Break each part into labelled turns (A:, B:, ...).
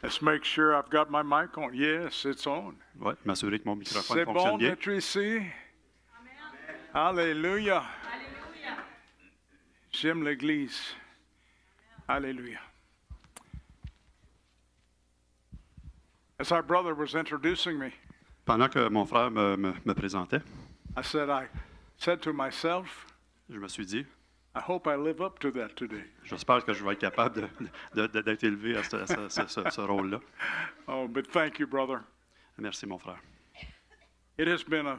A: Let's make sure I've got my mic on. Yes, it's on.
B: Ouais, m'assurer que mon microphone
A: C'est
B: fonctionne
A: bon
B: bien.
A: d'être ici. Alléluia. J'aime l'Église. Alléluia. As our brother was introducing me,
B: Pendant que mon frère me présentait,
A: I said to myself,
B: je me suis dit,
A: I hope I live up to that today.
B: j'espère que je vais être capable d'être élevé à ce rôle-là.
A: Oh, but thank you, brother.
B: Merci, mon frère.
A: It has been a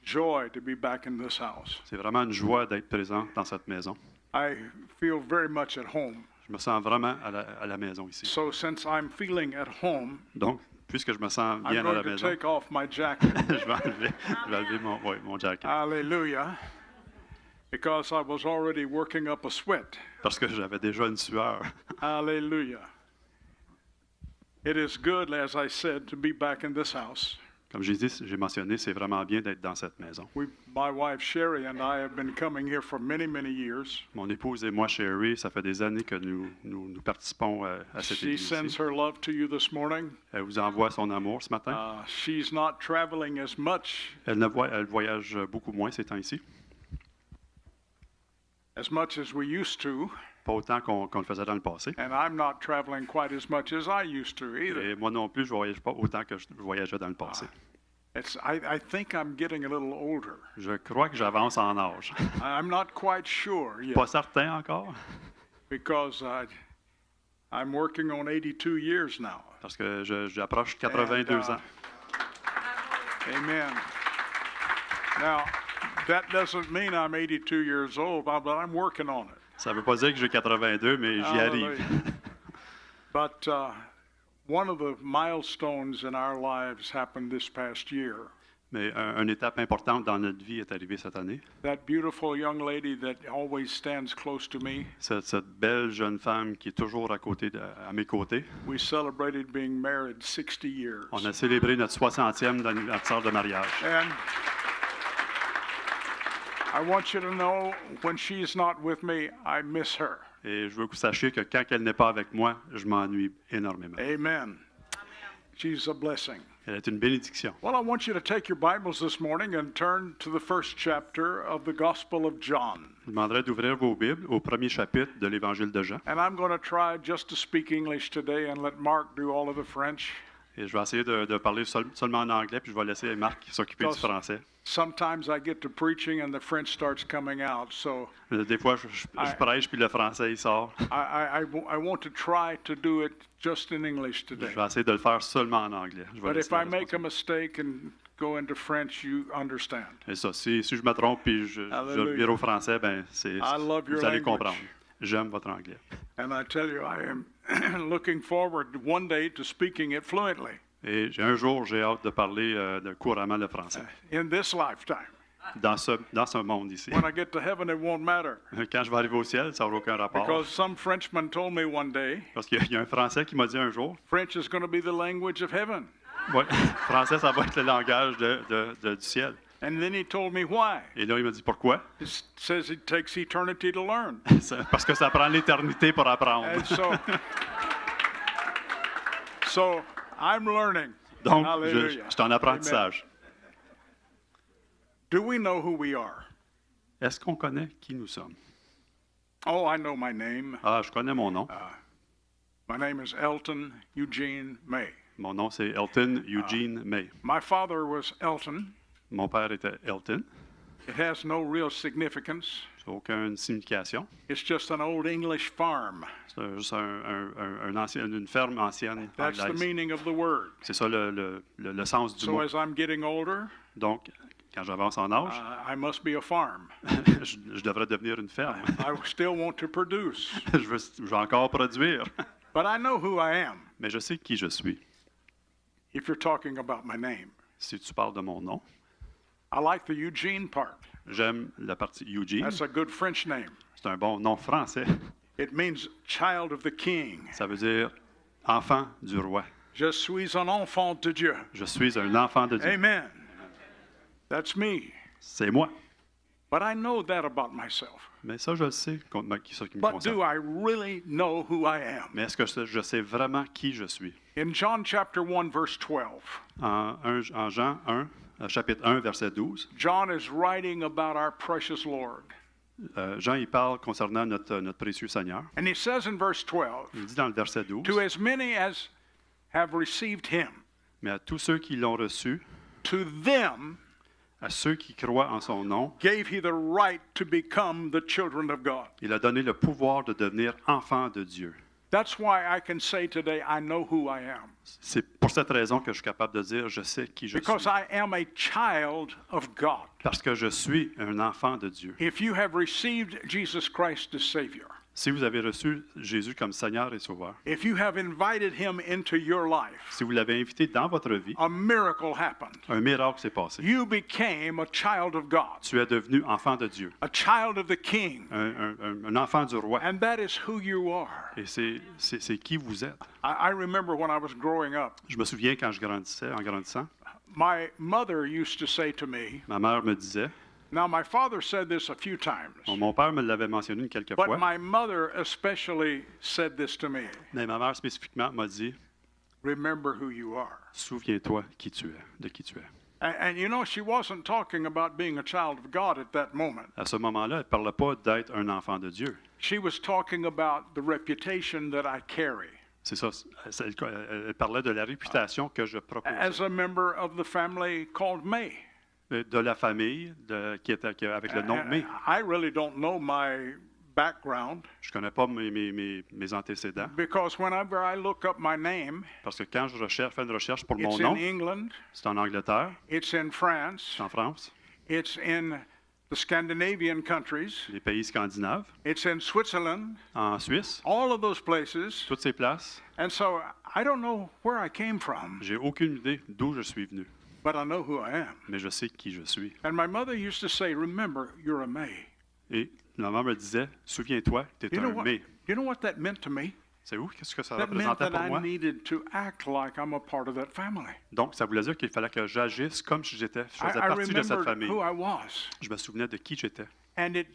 A: joy to be back in this house.
B: C'est vraiment une joie d'être présent dans cette maison.
A: I feel very much at home.
B: Je me sens vraiment à la maison ici.
A: So since I'm feeling at home,
B: Donc, puisque je me sens bien
A: I'm
B: à la
A: going to
B: maison,
A: take off my jacket.
B: je vais enlever mon jacket.
A: Hallelujah. Because I was already working up a sweat.
B: Parce que j'avais déjà une sueur.
A: Hallelujah. It is good, as I said, to be back in this house.
B: Comme j'ai mentionné, c'est vraiment bien d'être dans cette maison.
A: My wife Sherry and I have been coming here for many, many years.
B: Mon épouse et moi, Sherry, ça fait des années que nous participons à cette
A: She
B: église.
A: sends her love to you this morning.
B: Elle vous envoie son amour ce matin.
A: She's not traveling as much.
B: Elle voyage beaucoup moins ces temps-ci.
A: As much as we used to.
B: Pas autant qu'on le faisait dans le passé.
A: And I'm not traveling quite as much as I used to either.
B: Et moi non plus, je ne voyage pas autant que je voyageais dans le passé.
A: I think I'm getting a little older.
B: Je crois que j'avance en âge.
A: I'm not quite sure yet.
B: Pas certain encore.
A: Because I'm working on 82 years now.
B: Parce que j'approche 82 ans.
A: Amen. Now, that doesn't mean I'm 82 years old, but I'm working on it.
B: Ça ne veut pas dire que j'ai 82, mais j'y arrive.
A: But one of the milestones in our lives happened this past year.
B: Mais une étape importante dans notre vie est arrivée cette année.
A: That beautiful young lady that always stands close to me.
B: Cette belle jeune femme qui est toujours à mes côtés.
A: We celebrated being married 60 years.
B: On a célébré notre 60e anniversaire de mariage.
A: And I want you to know, when she's not with me, I miss her.
B: Et je veux que vous sachiez que quand elle n'est pas avec moi, je m'ennuie énormément.
A: Amen. She's a blessing.
B: Elle est une bénédiction.
A: Well, I want you to take your Bibles this morning and turn to the first chapter of the Gospel of John.
B: Je vous demanderai d'ouvrir vos Bibles au premier chapitre de l'Évangile de Jean.
A: And I'm going to try just to speak English today and let Mark do all of the French.
B: Et je vais essayer de parler seulement en anglais, puis je vais laisser Marc s'occuper du français.
A: Sometimes I get to preaching and the French starts coming out, so
B: des fois, je prêche, puis le français, il sort.
A: I want to try to do it just in English today.
B: Je vais essayer de le faire seulement en anglais.
A: But if I make a mistake and go into French, you understand.
B: Et ça, si je me trompe, puis je vire au français, ben vous allez comprendre. J'aime votre anglais.
A: And I tell you, I am looking forward one day to speaking it fluently.
B: Et un jour, j'ai hâte de parler couramment le français.
A: In this lifetime.
B: Dans ce monde ici.
A: When I get to heaven, it won't matter.
B: Quand je vais arriver au ciel, ça n'aura aucun rapport.
A: Because some Frenchman told me one day.
B: Parce qu'il y a un Français qui m'a dit un jour.
A: French is going to be the language of heaven.
B: Ouais, français, ça va être le langage du ciel.
A: And then he told me why.
B: Et là, il m'a dit pourquoi.
A: It says it takes eternity to learn.
B: Parce que ça prend l'éternité pour apprendre.
A: And so I'm learning.
B: Donc, je suis en apprentissage.
A: Do we know who we are?
B: Est-ce qu'on connaît qui nous sommes?
A: Oh, I know my name.
B: Ah, je connais mon nom.
A: My name is Elton Eugene May.
B: Mon nom, c'est Elton Eugene May.
A: My father was Elton.
B: Mon père était Elton.
A: It has no real significance.
B: Ça n'a aucune signification.
A: It's just an old English farm.
B: C'est juste une ferme ancienne
A: That's the meaning of the word.
B: C'est ça le sens du mot.
A: So as I'm getting older,
B: donc, quand j'avance en âge,
A: I must be a farm.
B: je devrais devenir une ferme.
A: I still want to produce.
B: je veux encore produire.
A: But I know who I am.
B: Mais je sais qui je suis.
A: If you're talking about my name.
B: Si tu parles de mon nom.
A: I like the Eugene part.
B: J'aime la partie Eugene.
A: That's a good French name.
B: C'est un bon nom français.
A: It means child of the king.
B: Ça veut dire enfant du roi.
A: Je suis un enfant de Dieu.
B: Je suis un enfant de Dieu.
A: Amen. That's me.
B: C'est moi.
A: But I know that about myself.
B: Mais ça, je le sais, ce qui me
A: But
B: concerne.
A: do I really know who I am?
B: Mais est-ce que je sais vraiment qui je suis?
A: In John chapter 1, verse 12,
B: En Jean 1, chapitre 1, verset 12,
A: John is writing about our precious Lord.
B: Jean il parle concernant notre précieux Seigneur.
A: And he says in verse 12,
B: Il dit dans le verset 12,
A: to as many as have received him,
B: mais à tous ceux qui l'ont reçu,
A: to them
B: à ceux qui croient en son nom,
A: gave he the right to become the children of God.
B: il a donné le pouvoir de devenir enfant de Dieu.
A: That's why I can say today, I know who I am.
B: C'est pour cette raison que je suis capable de dire, je sais qui je
A: Because
B: suis.
A: I am a child of God.
B: Parce que je suis un enfant de Dieu.
A: If you have received Jesus Christ as Savior,
B: Si vous avez reçu Jésus comme Seigneur et Sauveur,
A: if you have invited him into your life,
B: si vous l'avez invité dans votre vie,
A: a miracle happened.
B: un miracle s'est passé.
A: You became a child of God,
B: Tu es devenu enfant de Dieu,
A: a child of the King,
B: un enfant du roi.
A: and that is who you are.
B: Et c'est qui vous êtes.
A: I remember when I was growing up,
B: Je me souviens quand je grandissais, en grandissant,
A: my mother used to say to me,
B: ma mère me disait,
A: now my father said this a few times,
B: mon père me l'avait mentionné quelques
A: but
B: fois,
A: my mother especially said this to me,
B: mais ma mère spécifiquement m'a dit,
A: remember who you are.
B: souviens-toi qui tu es, de qui tu es.
A: And you know, she wasn't talking about being a child of God at that moment.
B: À ce moment-là, elle ne parlait pas d'être un enfant de Dieu.
A: She was talking about the reputation that I carry
B: C'est ça, elle parlait de la réputation que je proposais,
A: as a member of the family called May.
B: de la famille avec le nom May.
A: I really don't know my background
B: Je ne connais pas mes antécédents,
A: because whenever I look up my name,
B: parce que quand je fais une recherche pour mon
A: it's
B: nom,
A: in England,
B: c'est en Angleterre,
A: it's in France,
B: c'est en France,
A: it's in the Scandinavian countries,
B: les pays scandinaves,
A: it's in Switzerland,
B: en Suisse,
A: all of those places.
B: toutes ces places.
A: And so I don't know where I came from,
B: J'ai aucune idée d'où je suis venu,
A: but I know who I am.
B: mais je sais qui je suis.
A: And my mother used to say, remember, you're a May.
B: Et ma mère me disait, souviens-toi, tu es
A: You know
B: un
A: what,
B: May.
A: you know what that meant to me?
B: C'est où? Qu'est-ce que ça
A: That meant
B: représentait
A: that
B: pour
A: I
B: moi?
A: needed to act like I'm a part of that family.
B: Donc, ça voulait dire qu'il fallait que j'agisse comme si je faisais
A: I
B: partie de cette
A: remembered
B: famille.
A: who I was.
B: Je me souvenais de qui j'étais.
A: And it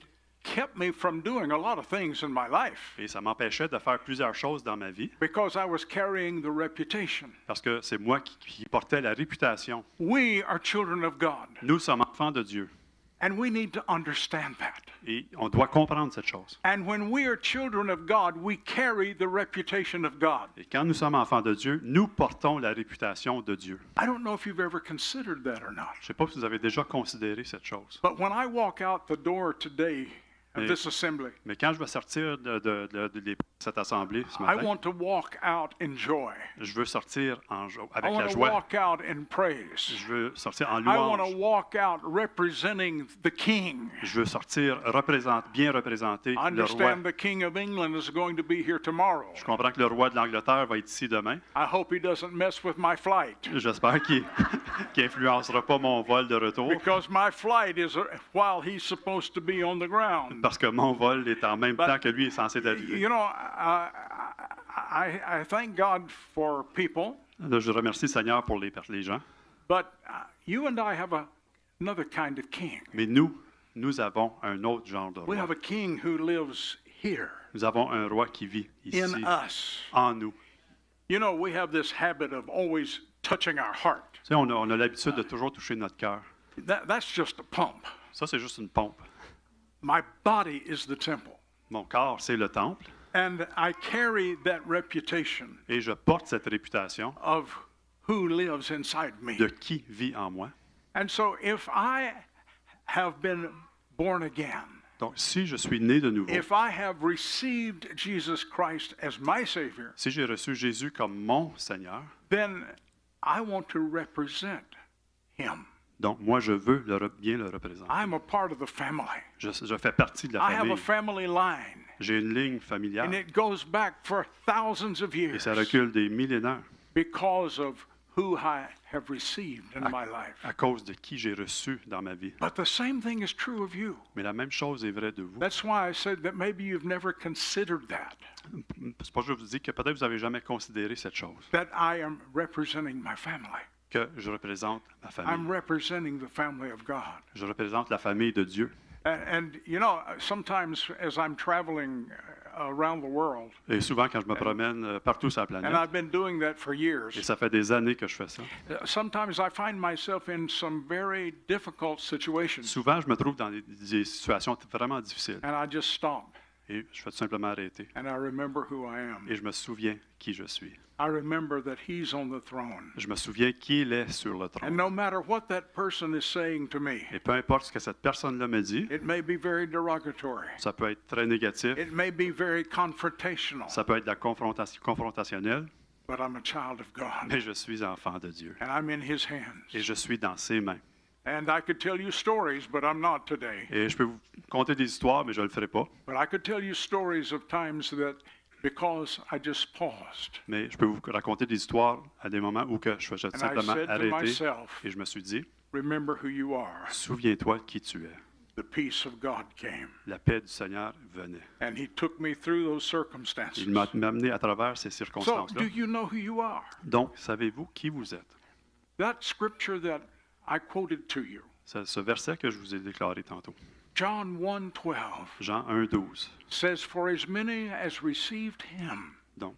A: kept me from doing a lot of things in my life
B: Et ça m'empêchait de faire plusieurs choses dans ma vie,
A: because I was carrying the reputation.
B: parce que c'est moi qui portais la réputation.
A: We are children of God,
B: Nous sommes enfants de Dieu.
A: and we need to understand that.
B: Et on doit comprendre cette chose.
A: And when we are children of God, we carry the reputation of God.
B: Et quand nous sommes enfants de Dieu, nous portons la réputation de Dieu.
A: I don't know if you've ever considered that or not.
B: Je ne sais pas si vous avez déjà considéré cette chose.
A: But when I walk out the door today of
B: Mais-
A: this assembly,
B: Mais quand je vais sortir de cette assemblée ce
A: I
B: matin,
A: want to walk out in joy.
B: je veux sortir
A: I
B: avec
A: want
B: la
A: to
B: joie.
A: walk out in praise.
B: Je veux sortir en
A: I want to
B: louange.
A: walk out representing the King.
B: Je veux sortir bien représenter
A: I
B: le roi.
A: understand the King of England is going to be here tomorrow.
B: Je comprends que le roi de l'Angleterre va être ici demain.
A: I hope he doesn't mess with my flight
B: J'espère qu'il n'influencera pas mon vol de retour,
A: because my flight is while he's supposed to be on the ground.
B: parce que mon vol est en même temps que lui est censé être.
A: You know, I thank God for people,
B: Là, je remercie le Seigneur pour les gens.
A: but you and I have another kind of king.
B: Mais nous avons un autre genre de
A: We
B: roi.
A: have a king who lives here
B: Nous avons un roi qui vit ici,
A: in us.
B: en nous.
A: You know, we have this habit of always touching our heart.
B: Tu sais, on a l'habitude de toujours toucher notre cœur.
A: That's just a pump.
B: Ça, c'est juste une pompe.
A: My body is the temple.
B: Mon corps, c'est le temple,
A: And I carry that reputation
B: et je porte cette réputation
A: of who lives inside me.
B: de qui vit en moi.
A: And so if I have been born again,
B: Donc, si je suis né de nouveau,
A: if I have received Jesus Christ as my Savior,
B: si j'ai reçu Jésus comme mon Seigneur,
A: then I want to represent Him.
B: donc moi, je veux bien le représenter.
A: I'm a part of the family.
B: Je fais partie de la
A: I have a
B: famille.
A: family line,
B: J'ai une ligne
A: and
B: familiale,
A: it goes back for thousands of
B: et
A: years
B: ça recule des millénaires
A: because of who I have received in my life.
B: à cause de qui j'ai reçu dans ma vie.
A: But the same thing is true of you.
B: Mais la même chose est vraie de vous.
A: That's why I said that maybe you've never considered that
B: C'est pas que je vous dis que peut-être vous n'avez jamais considéré cette chose,
A: I am representing my family.
B: que je représente ma
A: I'm
B: famille.
A: representing the family of God.
B: Je représente la famille de Dieu.
A: And you know, sometimes as I'm traveling around the world,
B: Et souvent, quand je me promène partout sur la
A: and
B: planète,
A: I've been doing that for years,
B: et ça fait des années que je fais ça,
A: sometimes I find myself in some very difficult situations,
B: souvent, je me trouve dans des situations vraiment difficiles.
A: and I just stop,
B: Et je fais tout simplement arrêter.
A: and I remember who I am.
B: Et je me souviens qui je suis.
A: I remember that He's on the throne.
B: Je me souviens qu'il est sur le
A: And
B: trône.
A: no matter what that person is saying to me,
B: Et peu importe ce que cette personne-là me dit,
A: it may be very derogatory.
B: ça peut être très négatif,
A: It may be very confrontational,
B: ça peut être de la confrontationnelle,
A: but I'm a child of God,
B: mais je suis enfant de Dieu.
A: and I'm in His hands.
B: Et je suis dans ses mains.
A: And I could tell you stories, but I'm not today.
B: Et je peux vous conter des histoires, mais je ne le ferai pas.
A: But I could tell you stories of times that because I just paused.
B: Mais je peux vous raconter des histoires à des moments où que je faisais
A: And I
B: simplement
A: said to
B: arrêter
A: myself,
B: et je me suis dit,
A: remember who you are.
B: souviens-toi qui tu es.
A: The peace of God came,
B: La paix du Seigneur venait.
A: and He took me through those circumstances.
B: Il m'a amené à travers ces
A: So,
B: circonstances-là.
A: do you know who you are?
B: Donc, savez-vous qui vous êtes?
A: That scripture that I quoted to you,
B: Ce verset que je vous ai déclaré tantôt,
A: John 1:12,
B: Jean 1,12.
A: says, "For as many as received Him,"
B: Donc,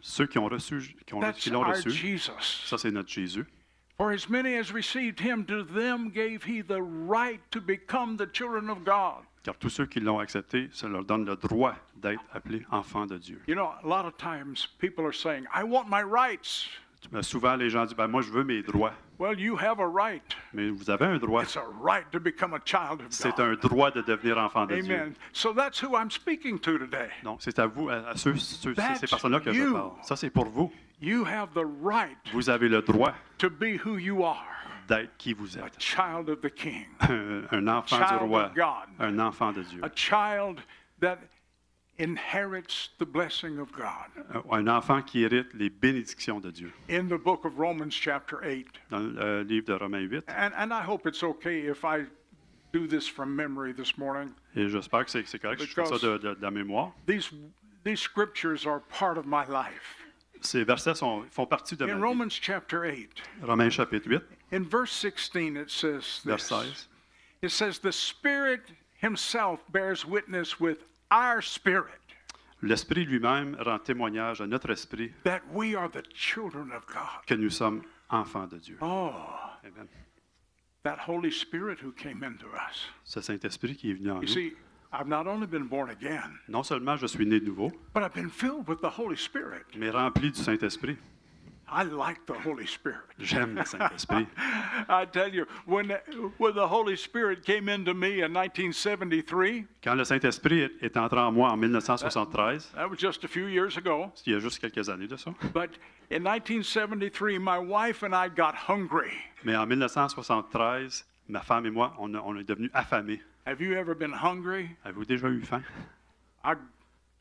B: ceux qui ont reçu,
A: that's
B: qui l'ont
A: our
B: reçu,
A: Jesus.
B: ça c'est notre Jésus.
A: For as many as received Him, to them gave He the right to become the children of God.
B: Car tous ceux qui l'ont accepté, ça leur donne le droit d'être appelés enfants de Dieu.
A: You know, a lot of times people are saying, I want my rights.
B: Souvent, les gens disent, ben, moi, je veux mes droits.
A: Well, you have a right.
B: Mais vous avez un droit.
A: It's a right to become a child of
B: C'est
A: God.
B: un droit de devenir enfant de Dieu.
A: Amen. So that's who I'm speaking to today.
B: Donc, c'est à vous, à ces
A: That's
B: personnes-là que je
A: you.
B: parle. Ça, c'est pour vous.
A: You have the right
B: Vous avez le droit
A: to be who you are,
B: d'être qui vous
A: a
B: êtes.
A: child of the King,
B: Un enfant du
A: child
B: roi.
A: of God,
B: Un enfant de Dieu.
A: a child that inherits the blessing of God.
B: Un enfant qui hérite les bénédictions de Dieu.
A: In the book of Romans chapter 8,
B: Dans le livre de Romains 8.
A: and I hope it's okay if I do this from memory this morning.
B: Et j'espère que c'est correct. Je fais ça de la mémoire.
A: These scriptures are part of my life.
B: Ces versets font partie de ma
A: In
B: vie.
A: Romans chapter 8,
B: Romains chapitre 8,
A: in verse 16, it says
B: verset
A: this.
B: 16.
A: It says, the Spirit Himself bears witness with our spirit
B: L'Esprit lui-même rend témoignage à notre esprit
A: that we are the children of God.
B: que nous sommes enfants de Dieu.
A: Oh,
B: Amen.
A: that Holy Spirit who came into us.
B: Ce Saint-Esprit qui est venu en
A: You
B: nous.
A: see, I've not only been born again,
B: Non seulement je suis né de nouveau,
A: but I've been filled with the Holy Spirit.
B: mais rempli du Saint-Esprit.
A: I like the Holy Spirit.
B: J'aime le Saint-Esprit.
A: I tell you, when the Holy Spirit came into me in 1973,
B: Quand le Saint-Esprit est entré en moi en 1973,
A: that was just a few years ago,
B: il y a juste quelques années de ça,
A: but in 1973, my wife and I got hungry.
B: mais en 1973, ma femme et moi, on est devenus affamés.
A: Have you ever been hungry?
B: Avez-vous déjà eu faim?
A: I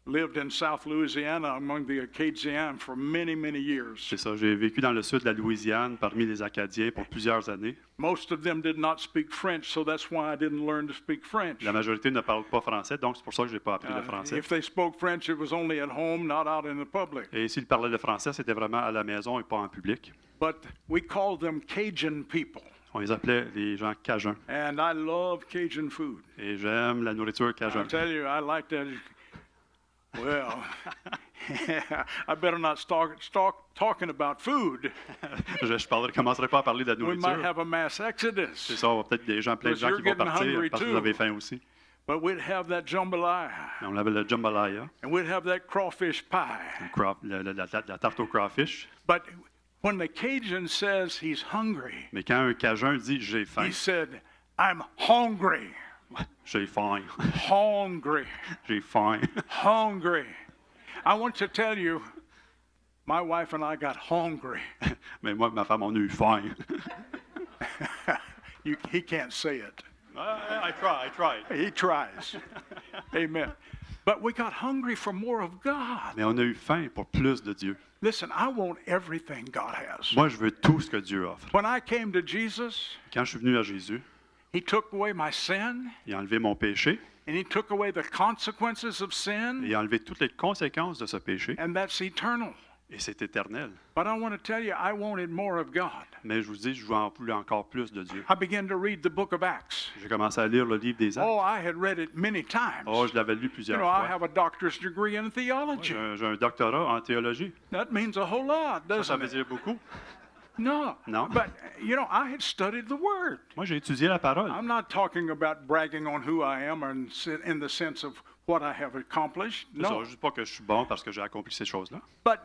A: lived in South Louisiana among the Acadians for many, many years.
B: C'est ça, j'ai vécu dans le sud de la Louisiane parmi les Acadiens pour plusieurs années.
A: Most of them did not speak French, so that's why I didn't learn to speak French.
B: La majorité ne parle pas français, donc c'est pour ça que je n'ai pas appris le français.
A: If they spoke French, it was only at home, not out in the public.
B: Et s'ils parlaient le français, c'était vraiment à la maison et pas en public.
A: But we called them Cajun people.
B: On les appelait les gens cajuns.
A: And I love Cajun food.
B: Et j'aime la nourriture
A: I
B: cajun.
A: tell you, I like that. Well, I better not start talking about food.
B: Je commencerai pas à parler de la
A: We might
B: nourriture.
A: have a mass
B: C'est
A: exodus.
B: ça, on va peut-être plein de gens
A: Because
B: qui
A: you're
B: vont
A: getting
B: partir
A: hungry
B: parce que
A: too.
B: vous avez faim aussi.
A: But we'd have that jambalaya,
B: On avait le jambalaya,
A: and we'd have that crawfish pie.
B: la tarte au crawfish.
A: But when the Cajun says he's hungry,
B: Mais quand un cajun dit j'ai faim,
A: he said, I'm hungry,
B: j'ai faim,
A: hungry,
B: j'ai faim.
A: hungry. I want to tell you, my wife and I got hungry.
B: Mais moi, ma femme, on a eu faim.
A: He can't say it.
B: I tried.
A: He tries. Amen. But we got hungry for more of God.
B: Mais on a eu faim pour plus de Dieu.
A: Listen, I want everything God has.
B: Moi, je veux tout ce que Dieu offre.
A: When I came to Jesus,
B: Quand je suis venu à Jésus,
A: He took away my sin,
B: il a enlevé mon péché,
A: and He took away the consequences of
B: et
A: sin,
B: il a enlevé toutes les conséquences de ce péché,
A: and that's eternal.
B: Et c'est éternel.
A: But I want to tell you, I wanted more of God.
B: Mais je vous dis, je voulais encore plus de Dieu.
A: I began to read the book of Acts.
B: J'ai commencé à lire le livre des Actes.
A: Oh, I had read it many times.
B: Oh, je l'avais lu
A: You
B: plusieurs
A: know, I
B: fois.
A: have a doctor's degree in theology.
B: J'ai un doctorat en théologie.
A: That means a whole lot,
B: Ça
A: doesn't
B: veut
A: it?
B: dire beaucoup.
A: No.
B: Non.
A: But, you know, I had studied the Word.
B: Moi, j'ai étudié la parole.
A: I'm not talking about bragging on who I am or in the sense of what I have accomplished.
B: C'est ça,
A: No.
B: je dis pas que je suis bon parce que j'ai accompli ces choses-là.
A: But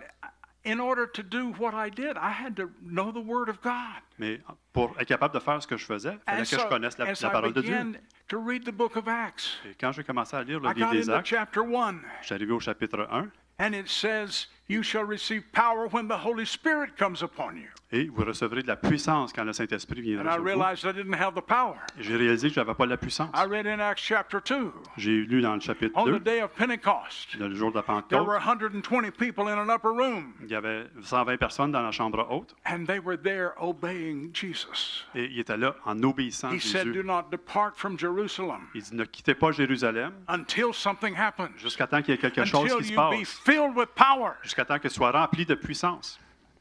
A: in order to do what I did, I had to know the Word of God.
B: Mais pour être capable de faire ce que je faisais, il fallait
A: And
B: que je connaisse la
A: as I
B: parole de Dieu.
A: began to read the book of Acts,
B: Et quand j'ai commencé à lire le
A: I
B: livre
A: got
B: des
A: into
B: Actes,
A: chapter 1,
B: je suis arrivé au chapitre 1,
A: and it says, "You shall receive power when the Holy Spirit comes upon you."
B: et vous recevrez de la puissance quand le Saint-Esprit
A: And
B: viendra
A: I
B: sur vous.
A: realized I didn't have the power.
B: Et j'ai réalisé que je n'avais pas la puissance.
A: I read in Acts chapter 2,
B: J'ai lu dans le chapitre
A: on the
B: 2,
A: day of Pentecost,
B: le jour de la
A: there
B: Pentecôte,
A: were 120 people in an upper room,
B: il y avait 120 personnes dans la chambre haute,
A: and they were there obeying Jesus.
B: et ils étaient là en obéissant à
A: He said, "Do
B: Jésus.
A: not depart from Jerusalem
B: Il dit, ne quittez pas Jérusalem
A: until something happens,
B: jusqu'à temps qu'il y ait quelque chose
A: until
B: qui se
A: you be
B: passe,
A: filled with power."
B: jusqu'à temps que soit rempli de puissance.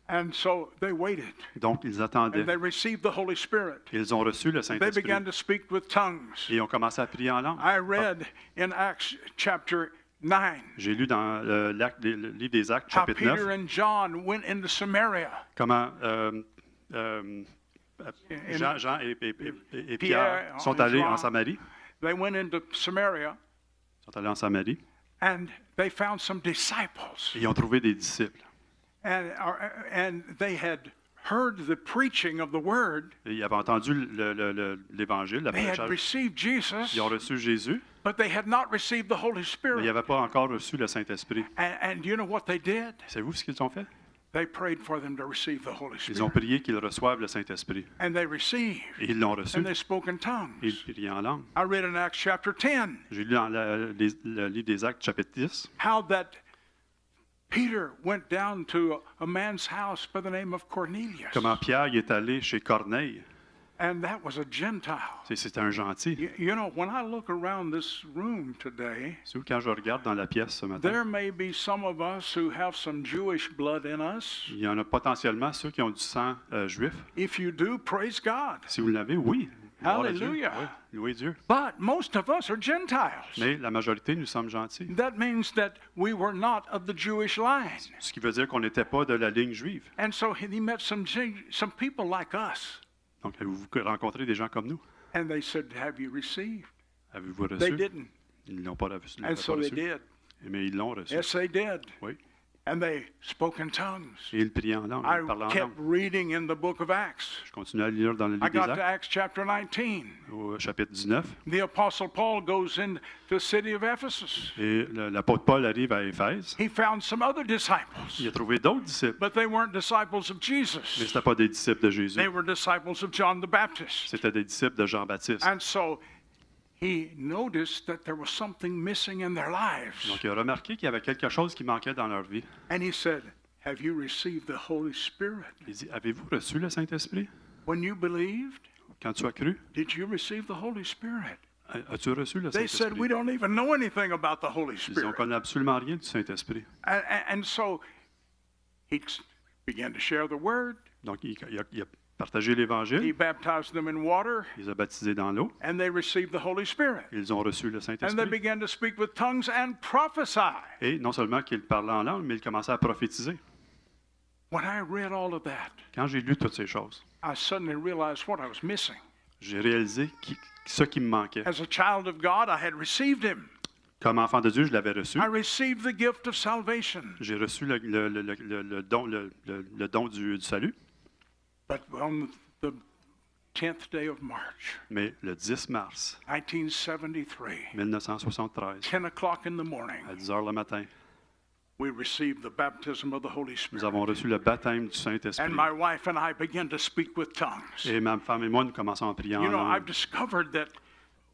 A: And so they waited,
B: Donc, ils
A: and
B: attendaient.
A: they received the Holy Spirit.
B: Ils ont reçu le
A: They
B: Saint-Esprit.
A: began to speak with tongues.
B: Et ils ont commencé à prier en langue.
A: I read in Acts chapter 9
B: J'ai lu dans le livre des Actes,
A: how
B: chapitre
A: Peter
B: 9,
A: and John went into Samaria.
B: comment Jean et Pierre sont allés en Samarie.
A: They went into Samaria
B: Sont allés en Samarie.
A: and they found some disciples.
B: Et ils ont trouvé des disciples.
A: And they had heard the preaching of the word.
B: Et ils avaient entendu l'Évangile, la
A: They had
B: prêchage.
A: received Jesus,
B: Ils ont reçu Jésus,
A: but they had not received the Holy
B: mais ils
A: Spirit.
B: n'avaient pas encore reçu le Saint-Esprit.
A: And you know what they did?
B: Savez-vous ce qu'ils ont fait?
A: They prayed for them to receive the Holy
B: Ils ont
A: Spirit.
B: prié qu'ils reçoivent le Saint-Esprit.
A: And they received.
B: Et ils l'ont reçu.
A: And they spoke in tongues.
B: Et ils priaient en langue.
A: I read in Acts chapter 10
B: J'ai lu dans le livre des Actes, chapitre 10,
A: how that Peter went down to a man's house by the name of Cornelius.
B: comment Pierre y est allé chez Corneille.
A: And that was a Gentile.
B: C'était un gentil.
A: You know, when I look around this room today,
B: C'est où, quand je regarde dans la pièce ce matin,
A: there may be some of us who have some Jewish blood in us.
B: il y en a potentiellement ceux qui ont du sang juif.
A: If you do, praise God.
B: Si vous l'avez, oui. Gloire à Dieu.
A: Hallelujah.
B: Oui, louez Dieu.
A: But most of us are Gentiles.
B: Mais la majorité, nous sommes gentils.
A: That means that we were not of the Jewish line.
B: Ce qui veut dire qu'on n'était pas de la ligne juive.
A: And so he met some people like us.
B: Donc, avez-vous rencontré des gens comme nous?
A: And they said, "Have you received?"
B: Avez-vous
A: They
B: reçu?
A: didn't.
B: Ils ne l'ont pas reçu.
A: And so they
B: reçu.
A: did.
B: Mais ils l'ont reçu.
A: Yes, they did.
B: Oui.
A: And they spoke in tongues.
B: Et ils priaient en langue.
A: I
B: Ils parlaient en
A: kept
B: langue.
A: reading in the book of Acts.
B: Je continue à lire dans le
A: I
B: livre des
A: got to
B: Actes,
A: Acts chapter 19.
B: au chapitre 19.
A: The Apostle Paul goes into the city of Ephesus.
B: Et l'apôtre Paul arrive à Éphèse.
A: He found some other disciples,
B: Il a trouvé d'autres disciples.
A: but they weren't disciples of
B: Mais
A: Jesus.
B: ce n'étaient pas des disciples de Jésus.
A: They were disciples of John the Baptist.
B: C'était des disciples de Jean-Baptiste.
A: And so he noticed that there was something missing in their lives.
B: Donc, il a remarqué qu'il y avait quelque chose qui manquait dans leur vie.
A: And he said, "Have you received the Holy Spirit?
B: Il dit, avez-vous reçu le Saint-Esprit?
A: When you believed,
B: Quand tu as cru,
A: did you receive the Holy Spirit?"
B: as-tu reçu le
A: They said, "We
B: Saint-Esprit?
A: don't even know anything about the Holy
B: Ils
A: Spirit."
B: ne connaissent absolument rien du Saint-Esprit.
A: And so he began to share the word.
B: Donc, il a partagé
A: He
B: l'Évangile,
A: baptized them in water,
B: il les a baptisés dans l'eau,
A: and they received the Holy Spirit.
B: ils ont reçu le
A: And they
B: Saint-Esprit.
A: began to speak with tongues and prophesy.
B: Et non seulement qu'ils parlaient en langue, mais ils commençaient à prophétiser.
A: When I read all of that,
B: Quand j'ai lu toutes ces choses,
A: I suddenly realized what I was missing.
B: j'ai réalisé ce qui me manquait.
A: As a child of God, I had received Him.
B: Comme enfant de Dieu, je l'avais reçu.
A: I received the gift of salvation.
B: J'ai reçu le don du salut.
A: But on the 10th day of March,
B: Mais le 10 mars
A: 1973,
B: 1973,
A: 10 o'clock in the morning,
B: à 10 heures le matin,
A: we received the baptism of the Holy
B: nous
A: Spirit.
B: avons reçu le baptême du Saint-Esprit.
A: And my wife and I began to speak with tongues.
B: Et ma femme et moi, nous commençons à prier en
A: You know, I've
B: langue.
A: discovered that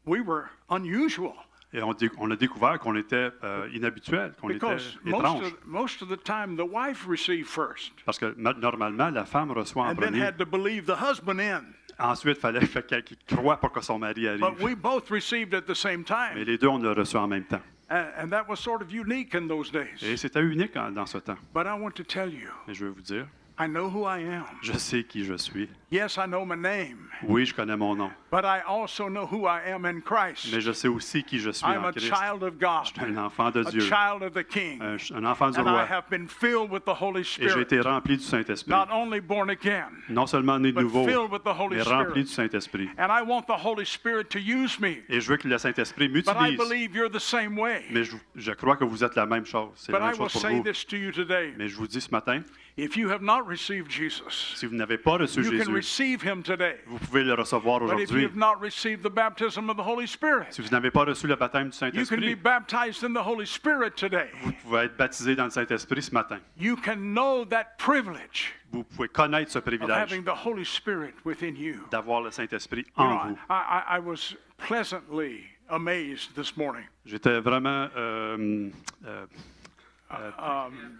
A: we were unusual
B: Et on a découvert qu'on était inhabituel, qu'on était
A: because
B: étrange.
A: most of the time the wife received first
B: Parce que normalement, la femme reçoit en
A: and then
B: premier.
A: had to believe the husband in.
B: Ensuite, il fallait qu'elle croie pour que son mari
A: But
B: arrive.
A: we both received at the same
B: Mais
A: time.
B: les deux, on l'a reçu en même temps.
A: And that was sort of unique in those days.
B: Et c'était unique dans ce temps.
A: But I want to tell you,
B: Et je veux vous dire,
A: I know who I am.
B: je sais qui je suis.
A: Yes, I know my name.
B: Oui, je connais mon nom.
A: But I also know who I am in Christ.
B: Mais je sais aussi qui je suis
A: I'm
B: en
A: a
B: Christ.
A: child of God.
B: Je suis un enfant de
A: A
B: Dieu,
A: child of the King.
B: un enfant du
A: And I
B: roi.
A: have been filled with the Holy
B: Et j'ai
A: Spirit.
B: été rempli du Saint-Esprit.
A: Not only born again,
B: Non seulement né de
A: but
B: nouveau,
A: filled with the Holy
B: mais rempli du
A: Spirit.
B: Saint-Esprit.
A: And I want the Holy Spirit to use me.
B: Et je veux que le Saint-Esprit
A: But I
B: m'utilise.
A: believe you're the same way.
B: Mais je crois que vous êtes la même chose. C'est la
A: But I
B: même
A: will
B: chose pour
A: say
B: vous.
A: this to you today.
B: Mais je vous dis ce matin,
A: If you have not received Jesus,
B: si vous n'avez pas reçu
A: you can
B: Jésus,
A: receive him today.
B: vous pouvez le recevoir
A: But if you
B: aujourd'hui.
A: have not received the baptism of the Holy Spirit,
B: Si vous n'avez pas reçu le baptême du
A: you can be
B: Saint-Esprit,
A: baptized in the Holy Spirit today.
B: vous pouvez être baptisé dans le Saint-Esprit ce matin.
A: You can know that privilege
B: Vous pouvez connaître ce
A: of
B: privilège
A: having the Holy Spirit within you.
B: d'avoir le Saint-Esprit
A: You
B: en
A: know,
B: vous.
A: I was pleasantly amazed this morning.
B: J'étais vraiment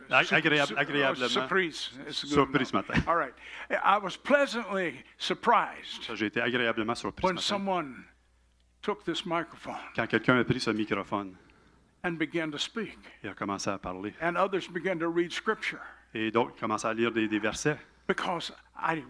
B: agréablement
A: Surprise. It's a good
B: surpris
A: enough.
B: ce matin.
A: All right. I was pleasantly surprised
B: J'ai été agréablement surpris
A: when
B: ce matin.
A: someone took this microphone
B: Quand quelqu'un a pris ce microphone
A: and began to speak,
B: et a commencé à parler.
A: and others began to read scripture,
B: Et d'autres commençaient à lire des versets.
A: because I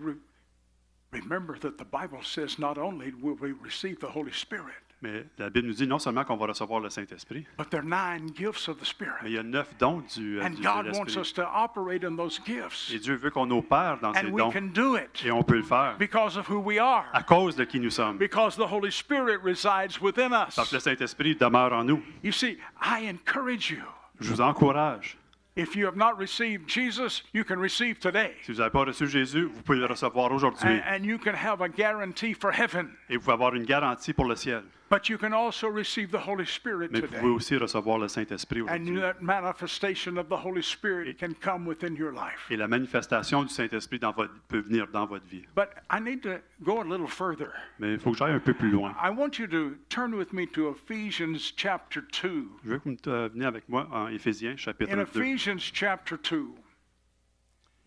A: remember that the Bible says not only will we receive the Holy Spirit,
B: Mais la Bible nous dit non seulement qu'on va recevoir le Saint-Esprit,
A: but there are 9 gifts of the
B: mais
A: Spirit.
B: il y a 9 dons de
A: And God wants
B: l'Esprit.
A: us to operate in those gifts.
B: Et Dieu veut qu'on opère dans ces
A: And we
B: dons.
A: can do it
B: Et on peut le faire
A: because of who we are.
B: à cause de qui nous sommes.
A: Because the Holy Spirit resides within
B: Parce que
A: us.
B: le Saint-Esprit demeure en nous.
A: You see, I encourage you.
B: Je vous encourage.
A: If you have not received Jesus, you can receive today.
B: Si vous n'avez pas reçu Jésus, vous pouvez le recevoir aujourd'hui.
A: And you can have a guarantee for heaven.
B: Et vous pouvez avoir une garantie pour le ciel.
A: But you can also receive the Holy Spirit
B: Mais vous
A: today.
B: pouvez aussi recevoir le Saint-Esprit
A: And
B: aujourd'hui.
A: that manifestation of the Holy Spirit can come within your life.
B: Et la manifestation du Saint-Esprit peut venir dans votre vie.
A: But I need to go a little further.
B: Mais il faut que j'aille un peu plus loin.
A: I want you to turn with me to Ephesians chapter 2.
B: Je veux que vous veniez avec moi en Éphésiens, chapitre
A: In
B: 2.
A: Ephesians chapter 2,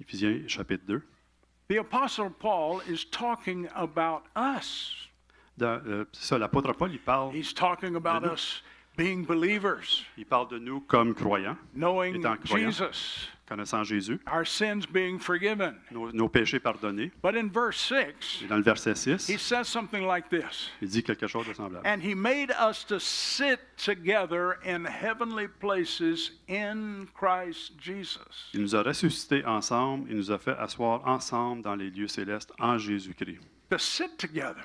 B: Éphésiens, chapitre 2.
A: the Apostle Paul is talking about us.
B: C'est ça, l'apôtre Paul,
A: He's talking about us being believers,
B: il parle de nous comme croyants,
A: knowing
B: étant croyants,
A: Jesus,
B: connaissant Jésus,
A: our sins being forgiven.
B: nos péchés pardonnés.
A: But in verse 6,
B: Et dans le verset 6,
A: he says something like this.
B: il dit quelque chose de semblable.
A: And he made us to sit together in heavenly places in Christ Jesus.
B: Il nous a ressuscités ensemble, il nous a fait asseoir ensemble dans les lieux célestes en Jésus-Christ.
A: To sit together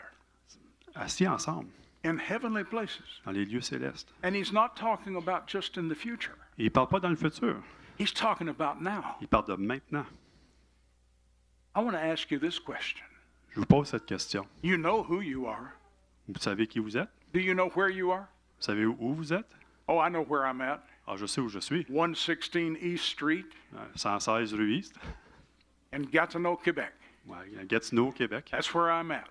B: Assis ensemble
A: in heavenly places.
B: dans les lieux célestes.
A: And he's not talking about just in the future.
B: Et il ne parle pas dans le futur,
A: He's talking about now.
B: il parle de maintenant.
A: I want to ask you this question.
B: Je vous pose cette question.
A: You know who you are.
B: Vous savez qui vous êtes?
A: Do you know where you are?
B: Vous savez où vous êtes?
A: Oh, I know where I'm at.
B: Ah, je sais où je suis.
A: 116 East Street
B: 116 rue East,
A: in Gatineau, Quebec.
B: à Gatineau, Québec.
A: That's where I'm at.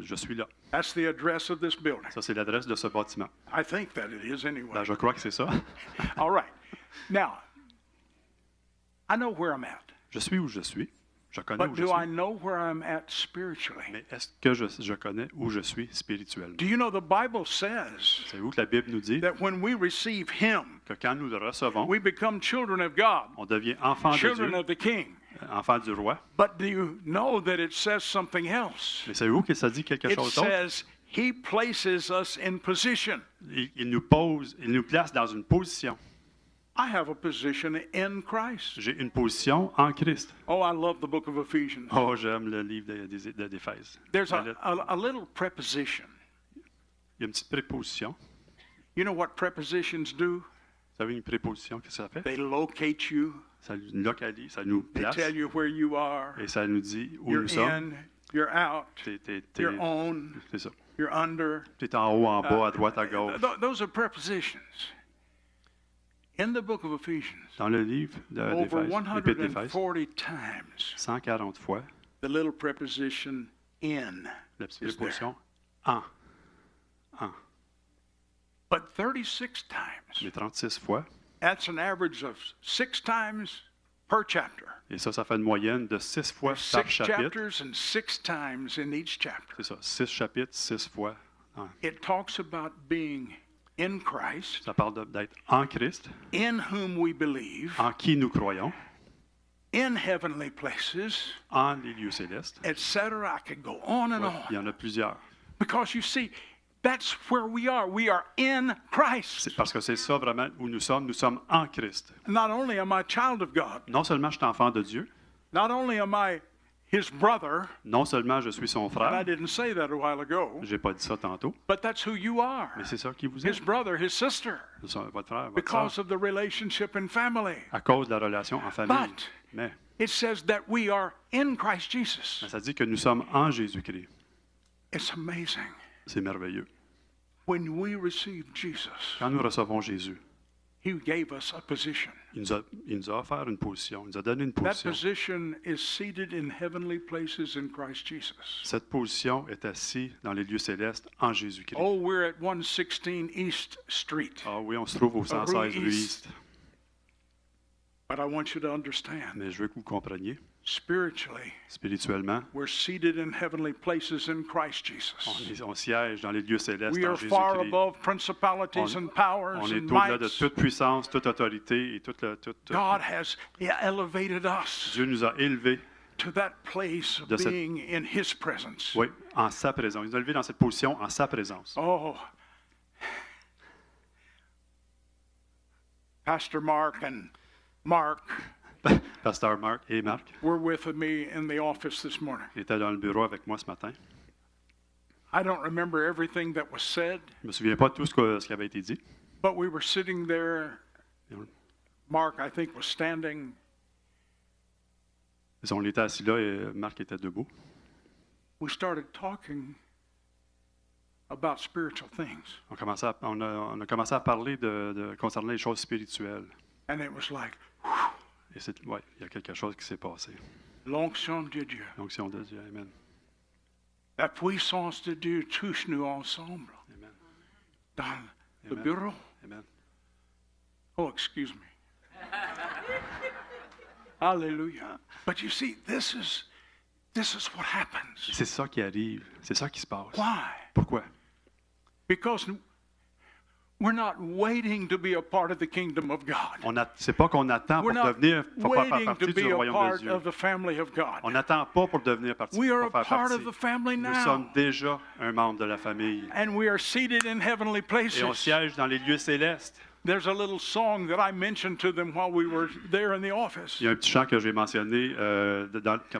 B: Je suis là.
A: That's the address of this building.
B: Ça, c'est l'adresse de ce bâtiment.
A: I think that it is anyway.
B: Ben, je crois que c'est ça.
A: All right. Now, I know where I'm at.
B: Je suis où je suis. Je connais
A: But
B: où je
A: do I
B: suis.
A: know where I'm at spiritually?
B: Mais est-ce que je connais où je suis spirituellement?
A: Do you know the Bible says
B: Savez-vous que la Bible nous dit
A: that when we receive Him,
B: que quand nous le recevons,
A: we become children of God,
B: on devient enfant de
A: children
B: Dieu,
A: of the King.
B: enfant du roi.
A: But do you know that it says something else?
B: Mais savez-vous que ça dit quelque
A: It
B: chose d'autre?
A: says He places us in position.
B: Il nous place dans une position.
A: I have a position in Christ.
B: J'ai une position en Christ.
A: Oh, I love the book of Ephesians.
B: Oh, j'aime le livre d'Éphèse.
A: There's
B: La lettre.
A: a little preposition.
B: Il y a une petite préposition.
A: You know what prepositions do?
B: Vous savez, une préposition, qu'est-ce que ça fait?
A: They locate you.
B: Ça nous localise, ça nous
A: They
B: place
A: tell you where you are.
B: et ça nous dit où
A: You're
B: nous sommes.
A: in, you're out, you're on,
B: C'est ça.
A: you're under.
B: Tu es en haut, en bas, à droite, à gauche.
A: Those are prepositions. In the book of Ephesians,
B: Dans le livre
A: over
B: d'Éphèse, l'Épître d'Éphèse,
A: 140 times,
B: 140 fois,
A: the little preposition in
B: la petite
A: is there.
B: préposition en.
A: But 36 times,
B: Mais 36 fois.
A: that's an average of 6 times per chapter.
B: Et ça fait une moyenne de 6 fois par
A: 6
B: chapitre.
A: chapters and 6 times in each chapter.
B: C'est ça, 6 chapitres, 6 fois.
A: It talks about being in Christ,
B: ça parle d'être en Christ,
A: in whom we believe,
B: en qui nous croyons,
A: in heavenly places,
B: en les lieux célestes.
A: etc. I could go on and
B: Ouais,
A: on.
B: il y en a plusieurs.
A: Because you see, that's where we are. We are in Christ.
B: C'est parce que c'est ça vraiment où nous sommes en Christ.
A: Not only am I a child of God,
B: Non seulement je suis enfant de Dieu,
A: not only am I his brother,
B: non seulement je suis son
A: and I
B: frère,
A: didn't say that a while ago,
B: j'ai pas dit ça tantôt,
A: but that's who you are.
B: mais c'est ça qui vous
A: His
B: est.
A: brother, his sister,
B: Votre frère, votre
A: because
B: sœur,
A: of the relationship in family.
B: à cause de la relation en famille.
A: But
B: Mais
A: it says that we are in Christ Jesus.
B: ça dit que nous sommes en Jésus-Christ.
A: It's amazing.
B: C'est merveilleux.
A: When we receive Jesus,
B: Quand nous recevons Jésus,
A: he gave us a position.
B: il nous a offert une position, il nous a donné une
A: That
B: position.
A: position is seated in heavenly places in Christ Jesus.
B: Cette position est assise dans les lieux célestes en Jésus-Christ.
A: Oh, we're at 116 East Street.
B: Ah oui, on se trouve au 116 rue East.
A: But I want you to understand,
B: Mais je veux que vous compreniez,
A: spiritually,
B: spirituellement,
A: we're seated in heavenly places in Christ Jesus.
B: on siège dans les lieux célestes
A: We
B: en
A: are far
B: Jésus-Christ.
A: above principalities and powers
B: On
A: and
B: est au-delà de
A: mights.
B: toute puissance, toute autorité et
A: God has elevated us
B: Dieu nous a élevés,
A: to that place of
B: de cette-
A: being in His presence.
B: oui, en sa présence. Il nous a élevés dans cette position en sa présence.
A: Oh, Pastor Mark and Mark
B: Pasteur Marc et Marc
A: were with me in the office this morning.
B: étaient dans le bureau avec moi ce matin.
A: I don't remember everything that was said,
B: Je me souviens pas de tout ce qui avait été dit.
A: but we were sitting there.
B: Mais
A: Mark, I think, was standing.
B: on était assis là et Marc était debout.
A: We started talking about spiritual things.
B: On a commencé à parler concernant les choses spirituelles.
A: And it was like,
B: Et ouais, il y a quelque chose qui s'est passé.
A: l'onction de Dieu.
B: L'onction de Dieu, Amen.
A: La puissance de Dieu touche nous ensemble
B: Amen.
A: dans le
B: Amen.
A: bureau.
B: Amen.
A: Oh, excuse me. Hallelujah. But you see, this is what happens.
B: C'est ça qui arrive. C'est ça qui se passe.
A: Why?
B: Pourquoi?
A: Because we're not waiting to be a part of the kingdom of God.
B: C'est pas qu'on attend
A: We're
B: pour
A: not
B: devenir pour faire
A: waiting to
B: partie
A: be
B: du
A: a
B: royaume de
A: part
B: Dieu.
A: of the family of God.
B: On n'attend pas pour devenir partie.
A: We are
B: pour
A: a
B: faire
A: part
B: partie.
A: of the family
B: Nous
A: now.
B: sommes déjà un membre de la famille.
A: And we are seated in heavenly
B: Et on
A: places.
B: siège dans les lieux célestes.
A: There's a little song that I mentioned to them while we were there in the office.
B: Il y a un petit chant que j'ai mentionné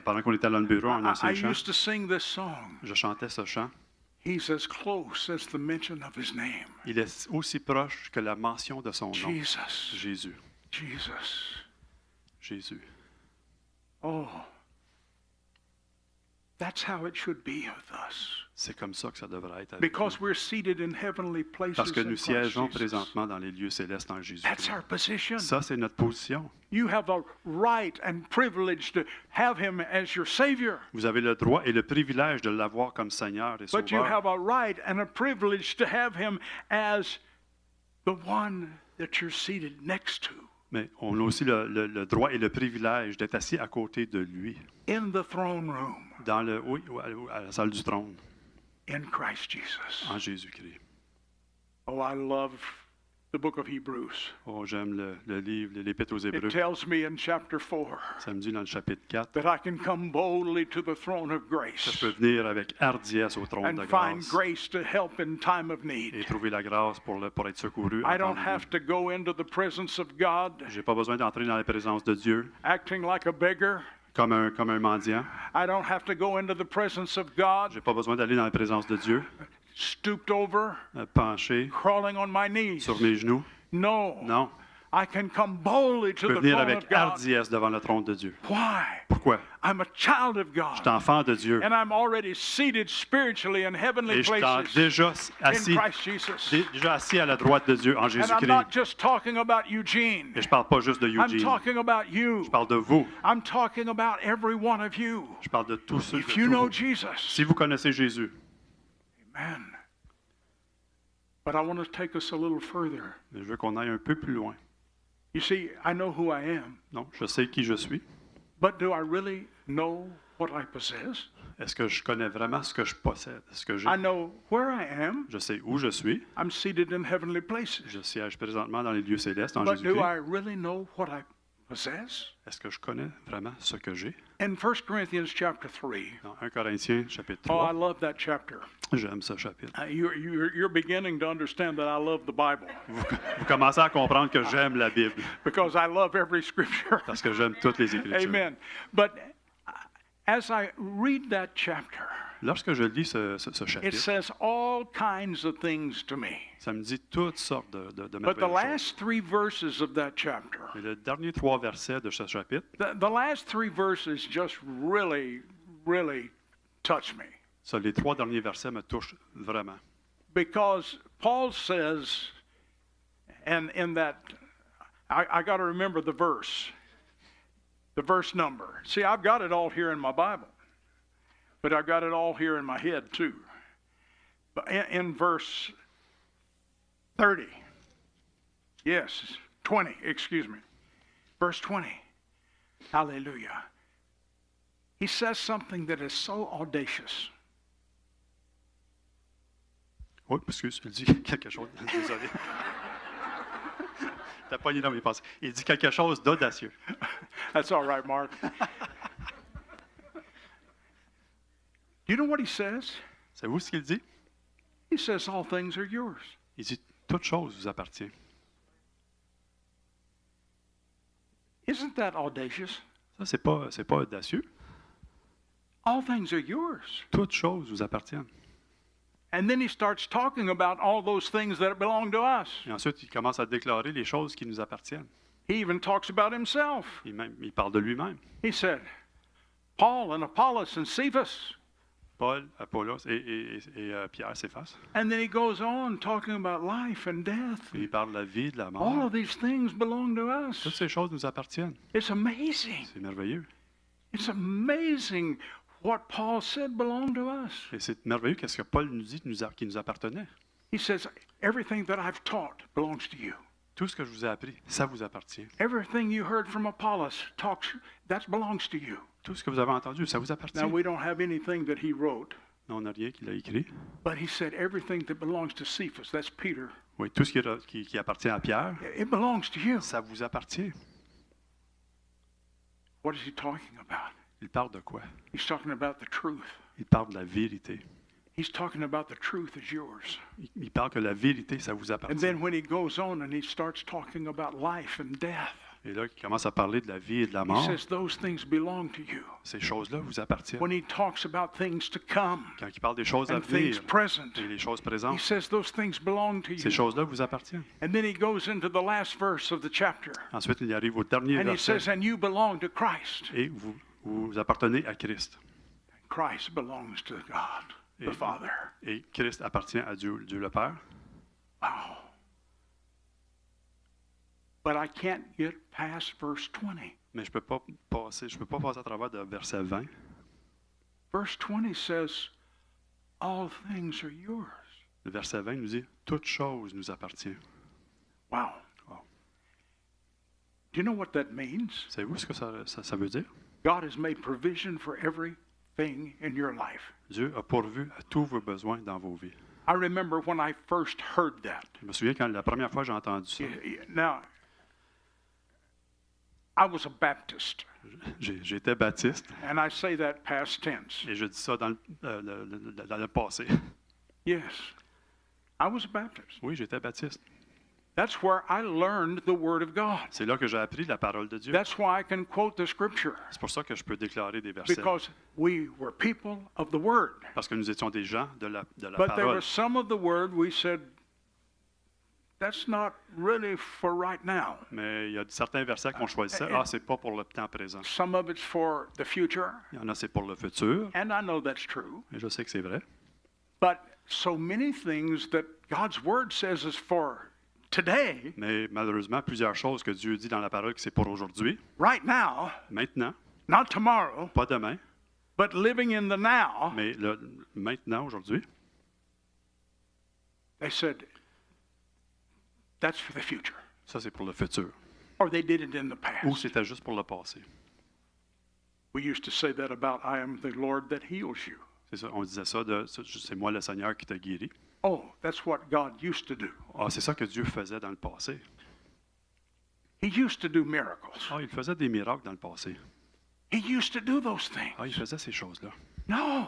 B: pendant qu'on était dans le bureau, un
A: I
B: ancien chant.
A: used to sing this song.
B: Je chantais ce chant.
A: He's as close as the mention of his name.
B: Il est aussi proche que la mention de son nom.
A: Jesus.
B: Jésus.
A: Jesus.
B: Jésus.
A: Oh. That's how it should be with us.
B: C'est comme ça que ça devrait être avec
A: Because
B: nous.
A: we're seated in heavenly places
B: Parce que
A: in
B: nous
A: Christ
B: siégeons
A: Jesus.
B: présentement dans les lieux célestes en Jésus.
A: That's our position.
B: Ça, c'est notre position.
A: You have a right and privilege to have him as your Savior.
B: Vous avez le droit et le privilège de l'avoir comme Seigneur et
A: But you
B: Sauveur.
A: have a right and a privilege to have him as the one that you're seated next to
B: Mais on a aussi le droit et le privilège d'être assis à côté de lui,
A: in the throne room
B: oui, à la salle du trône,
A: in Christ Jesus.
B: en Jésus-Christ.
A: Oh, I love the book of Hebrews.
B: Oh, j'aime le livre, l'Épître aux Hébreux.
A: It tells me in chapter 4
B: Ça me dit dans le chapitre 4
A: that I can come boldly to the throne of
B: que
A: grace
B: je peux venir avec hardiesse au trône de
A: and find
B: grâce
A: grace to help in time of
B: et
A: need.
B: trouver la grâce pour être secouru.
A: I don't have to go into the presence of God
B: J'ai pas besoin d'entrer dans la présence de Dieu
A: acting like a beggar.
B: comme un mendiant.
A: I don't have to go into the presence of God
B: J'ai pas besoin d'aller dans la présence de Dieu,
A: stooped over,
B: penché
A: crawling on my knees.
B: sur mes genoux.
A: No.
B: Non,
A: I can come boldly
B: je
A: to
B: peux
A: the
B: venir
A: throne
B: avec
A: of God.
B: hardiesse devant le trône de Dieu.
A: Why?
B: Pourquoi?
A: I'm a child of
B: Je suis
A: God.
B: enfant de Dieu
A: And I'm already seated spiritually in heavenly
B: et je suis
A: places
B: déjà
A: in
B: assis,
A: Christ Jesus.
B: déjà assis à la droite de Dieu en
A: And I'm
B: Jésus-Christ.
A: not just talking about Eugene.
B: Et je parle pas juste de
A: I'm
B: Eugene,
A: talking about you.
B: je parle de vous,
A: I'm talking about every one of you.
B: je parle de tous ceux
A: If
B: de
A: you
B: tous
A: know
B: vous.
A: Jesus,
B: Si vous connaissez Jésus,
A: amen. But I want to take us a little further.
B: je veux qu'on aille un peu plus loin.
A: You see, I know who I am,
B: Non, je sais qui je suis,
A: But do I really know what I possess?
B: Est-ce que je connais vraiment ce que je possède, ce que j'ai?
A: I know where I am.
B: Je sais où je suis.
A: I'm seated in heavenly places.
B: Je siège présentement dans les lieux célestes en
A: But
B: Jésus-Christ.
A: do I really know what I possess?
B: Est-ce que je connais vraiment ce que j'ai?
A: In 1 Corinthians chapter 3.
B: Dans 1 Corinthiens chapitre
A: Oh, I
B: 3,
A: love that chapter.
B: j'aime ce chapitre.
A: You're beginning to understand that I love the Bible
B: Vous commencez à comprendre que j'aime la Bible
A: because I love every scripture.
B: parce que j'aime toutes les Écritures.
A: Amen. But as I read that chapter,
B: Lorsque je lis ce
A: it
B: chapitre,
A: says all kinds of things to me.
B: ça me dit toutes sortes de
A: But the
B: merveilleuses choses.
A: last three verses of that chapter,
B: Mais les derniers 3 versets de ce chapitre,
A: the last three verses just really, really touch me.
B: ça, les 3 derniers versets me touchent vraiment.
A: Because Paul says, and in that, I got to remember the verse number. See, I've got it all here in my Bible, but I've got it all here in my head too. But in verse 30, yes, 20, excuse me, verse 20, hallelujah. He says something that is so audacious.
B: Oui, excuse, il dit quelque chose. Désolé. T'as pogné dans mes pensées. Il dit quelque chose d'audacieux.
A: That's all right, Mark. Do you know what he says?
B: Savez-vous ce qu'il dit?
A: He says all things are yours.
B: Il dit toute chose vous appartient.
A: Isn't that audacious?
B: Ça, c'est pas audacieux.
A: All things are yours.
B: Toutes choses vous appartiennent.
A: And then he starts talking about all those things that belong to us.
B: Et ensuite, il commence à déclarer les choses qui nous appartiennent.
A: He even talks about himself.
B: Il parle de lui-même.
A: He said, Paul and Apollos and Cephas.
B: Paul, Apollos et Pierre, Céphas.
A: And then he goes on talking about life and death.
B: Et il parle de la vie, de la
A: All
B: mort.
A: of these things belong to us.
B: Toutes ces choses nous appartiennent.
A: It's amazing.
B: C'est merveilleux.
A: It's amazing what Paul said belonged to us.
B: Et c'est merveilleux qu'est-ce que Paul nous dit qui nous appartenait.
A: He says, everything that I've taught belongs to you.
B: Tout ce que je vous ai appris, ça vous appartient.
A: Everything you heard from Apollos that belongs to you.
B: Tout ce que vous avez entendu, ça vous appartient.
A: Now, we don't have anything that he wrote,
B: On n'a rien qu'il a écrit.
A: but he said everything that belongs to Cephas, that's Peter,
B: Oui, tout ce qui appartient à Pierre,
A: it belongs to you.
B: ça vous appartient.
A: What is he talking about?
B: Il parle de quoi?
A: He's talking about the truth.
B: Il parle de la vérité.
A: He's talking about the truth is yours.
B: Il parle que la vérité, ça vous
A: And
B: appartient.
A: then when he goes on and he starts talking about life and death,
B: Et là, il commence à parler de la vie et de la
A: he
B: mort.
A: says those things belong to you.
B: Ces choses-là vous appartiennent.
A: When he talks about things to come
B: Quand il parle des choses à
A: and things
B: venir
A: present,
B: et les choses
A: he
B: présentes,
A: says those things belong to
B: ces
A: you.
B: choses-là vous appartiennent.
A: And then he goes into the last verse of the chapter,
B: Ensuite, il arrive au dernier
A: and he
B: verset.
A: says, and you belong to Christ.
B: Et vous appartenez à Christ.
A: Christ belongs to God, the Father.
B: Et Christ appartient à Dieu le Père.
A: Wow. But I can't get past verse 20.
B: Mais je peux pas passer à travers de verset 20.
A: Verse 20 says, all things are yours.
B: Le verset 20 nous dit toute chose nous appartient.
A: Wow.
B: Wow.
A: Do you know what that means?
B: Savez-vous ce que ça veut dire?
A: God has made provision for everything in your life.
B: Dieu a pourvu à tous vos besoins dans vos vies.
A: I remember when I first heard that.
B: Je me souviens quand la première fois j'ai entendu ça.
A: Now, I was a Baptist,
B: J'étais baptiste
A: and I say that past tense.
B: et je dis ça dans le passé.
A: Yes, I was a Baptist.
B: Oui, j'étais baptiste.
A: That's where I learned the Word of God.
B: C'est là que j'ai appris la parole de Dieu.
A: That's why I can quote the Scripture,
B: C'est pour ça que je peux déclarer des versets.
A: because we were people of the Word.
B: Parce que nous étions des gens de la
A: But there
B: parole.
A: was some of the Word we said, that's not really for right now.
B: Mais il y a certains versets qu'on choisissait. Ah, c'est pas pour le temps présent.
A: Some of it's for the future,
B: Il y en a, c'est pour le futur.
A: and I know that's true.
B: Et je sais que c'est vrai.
A: But so many things that God's Word says is for today,
B: Mais malheureusement, plusieurs choses que Dieu dit dans la parole que c'est pour aujourd'hui,
A: right now,
B: maintenant,
A: not tomorrow,
B: pas demain,
A: but living in the now,
B: mais maintenant, aujourd'hui,
A: they said, that's for the future.
B: ça c'est pour le futur.
A: Or they did it in the
B: Ou
A: past.
B: c'était juste pour le passé.
A: We used to say that about I am the Lord that heals you.
B: C'est ça, on disait ça, c'est moi le Seigneur qui t'a guéri.
A: Oh, that's what God used to do.
B: Ah, c'est ça que Dieu faisait dans le passé.
A: He used to do miracles.
B: Ah, il faisait des miracles dans le passé.
A: He used to do those things.
B: Ah, il faisait ces choses-là.
A: No.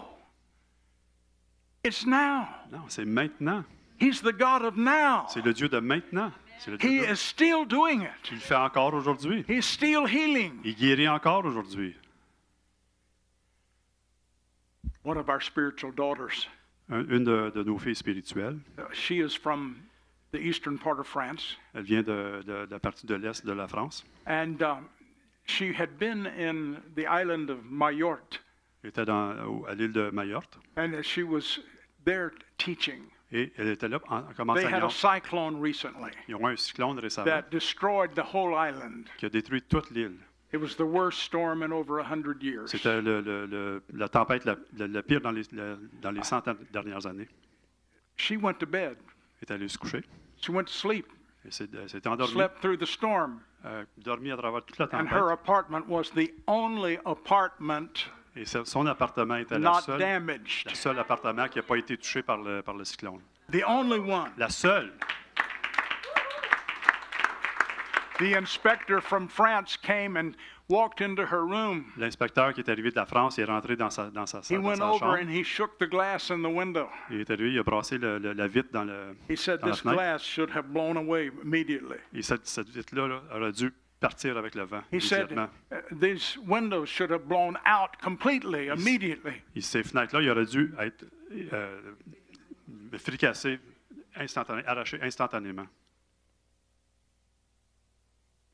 A: It's now.
B: Non, c'est maintenant.
A: He's the God of now.
B: C'est le Dieu de maintenant. C'est le Dieu
A: He is still doing it.
B: Il le fait encore aujourd'hui.
A: He's still healing.
B: Il guérit encore aujourd'hui.
A: One of our spiritual daughters.
B: Une de nos filles spirituelles.
A: She is from the eastern part of France.
B: Elle vient de la partie de l'est de la France.
A: And she had been in the island of Mayotte.
B: Elle était à l'île de Mayotte.
A: And she was there teaching.
B: Et elle était là comme enseignante.
A: They had a cyclone recently.
B: Ils ont eu un cyclone récemment.
A: That destroyed the whole island.
B: Qui a détruit toute l'île.
A: It was the worst storm in over 100 years.
B: C'était la tempête la pire dans les 100 dernières années.
A: She went to bed.
B: Elle est allée se coucher.
A: She went to sleep.
B: Elle s'est endormie.
A: Slept through the storm.
B: Dormi à travers toute la tempête.
A: And her apartment was the only apartment
B: Et son appartement était
A: not
B: le
A: damaged.
B: seul appartement qui n'a pas été touché par le cyclone.
A: The only one.
B: La seule.
A: The inspector from France came and walked into her room.
B: L'inspecteur qui est arrivé de la France est rentré dans sa
A: He went
B: chambre.
A: over and he shook the glass in the window.
B: Il est arrivé, il a brassé la vitre dans le.
A: He said
B: dans la
A: this
B: fenêtre.
A: glass should have blown away immediately.
B: Et cette vitre-là aurait dû partir avec le vent.
A: He said these windows should have blown out completely immediately.
B: Et ces fenêtres-là, il aurait dû être fricassées arrachées instantanément.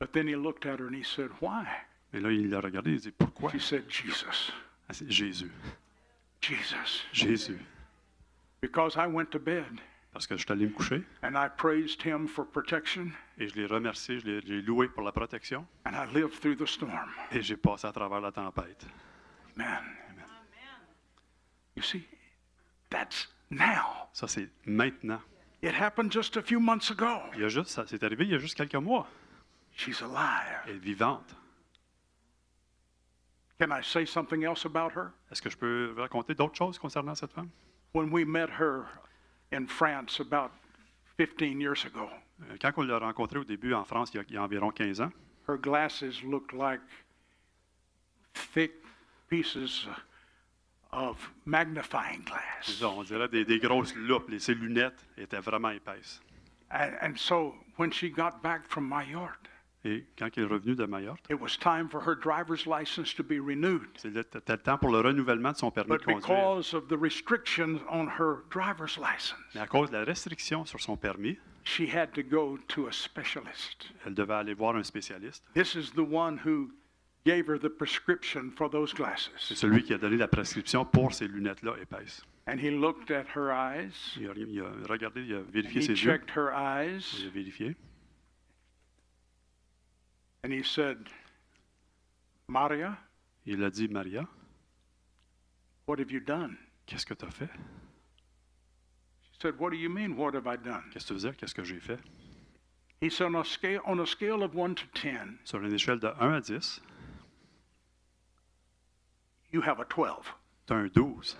A: But then he looked at her and he said, "Why?"
B: Et là, il l'a regardé et il dit, pourquoi?
A: She said, "Jesus."
B: Ah, c'est Jésus.
A: Jesus.
B: Jésus.
A: Because I went to bed.
B: Parce que je suis allé me coucher.
A: And I praised him for protection.
B: Et je l'ai remercié, je l'ai loué pour la protection.
A: And I lived through the storm.
B: Et j'ai passé à travers la tempête.
A: Amen. You see, that's now.
B: Ça, c'est maintenant.
A: It happened just a few months ago.
B: Ça s'est arrivé il y a juste quelques mois.
A: She's alive.
B: Elle est vivante.
A: Can I say something else about her?
B: Est-ce que je peux raconter d'autres choses concernant cette femme?
A: When we met her in France about 15 years ago,
B: quand on l'a rencontrée au début en France, il y a environ 15 ans,
A: her glasses looked like thick pieces of magnifying glass.
B: C'est ça, on dirait des grosses loupes. Ses lunettes étaient vraiment épaisses.
A: And so when she got back from Mayotte,
B: et quand elle est revenue de Mayotte,
A: it was time for her driver's license to be renewed.
B: C'était le temps pour le renouvellement de son permis
A: But
B: de conduire.
A: because of the restrictions on her driver's license,
B: Mais à cause de la restriction sur son permis,
A: she had to go to a specialist.
B: elle devait aller voir un spécialiste.
A: This is the one who gave her the prescription for those glasses.
B: C'est celui qui a donné la prescription pour ces lunettes-là épaisses.
A: And he looked at her eyes.
B: Il a regardé, il a vérifié
A: He
B: ses yeux.
A: checked her eyes.
B: Il a vérifié.
A: And he said, Maria,
B: Il a dit, Maria,
A: what have you done?
B: qu'est-ce que tu as fait?
A: She said, what do you mean, what have I done?
B: Qu'est-ce que tu veux dire? Qu'est-ce que j'ai fait?
A: He said, on a scale of 1 to 10,
B: Sur une échelle de 1 à 10,
A: you have a 12.
B: tu as un 12.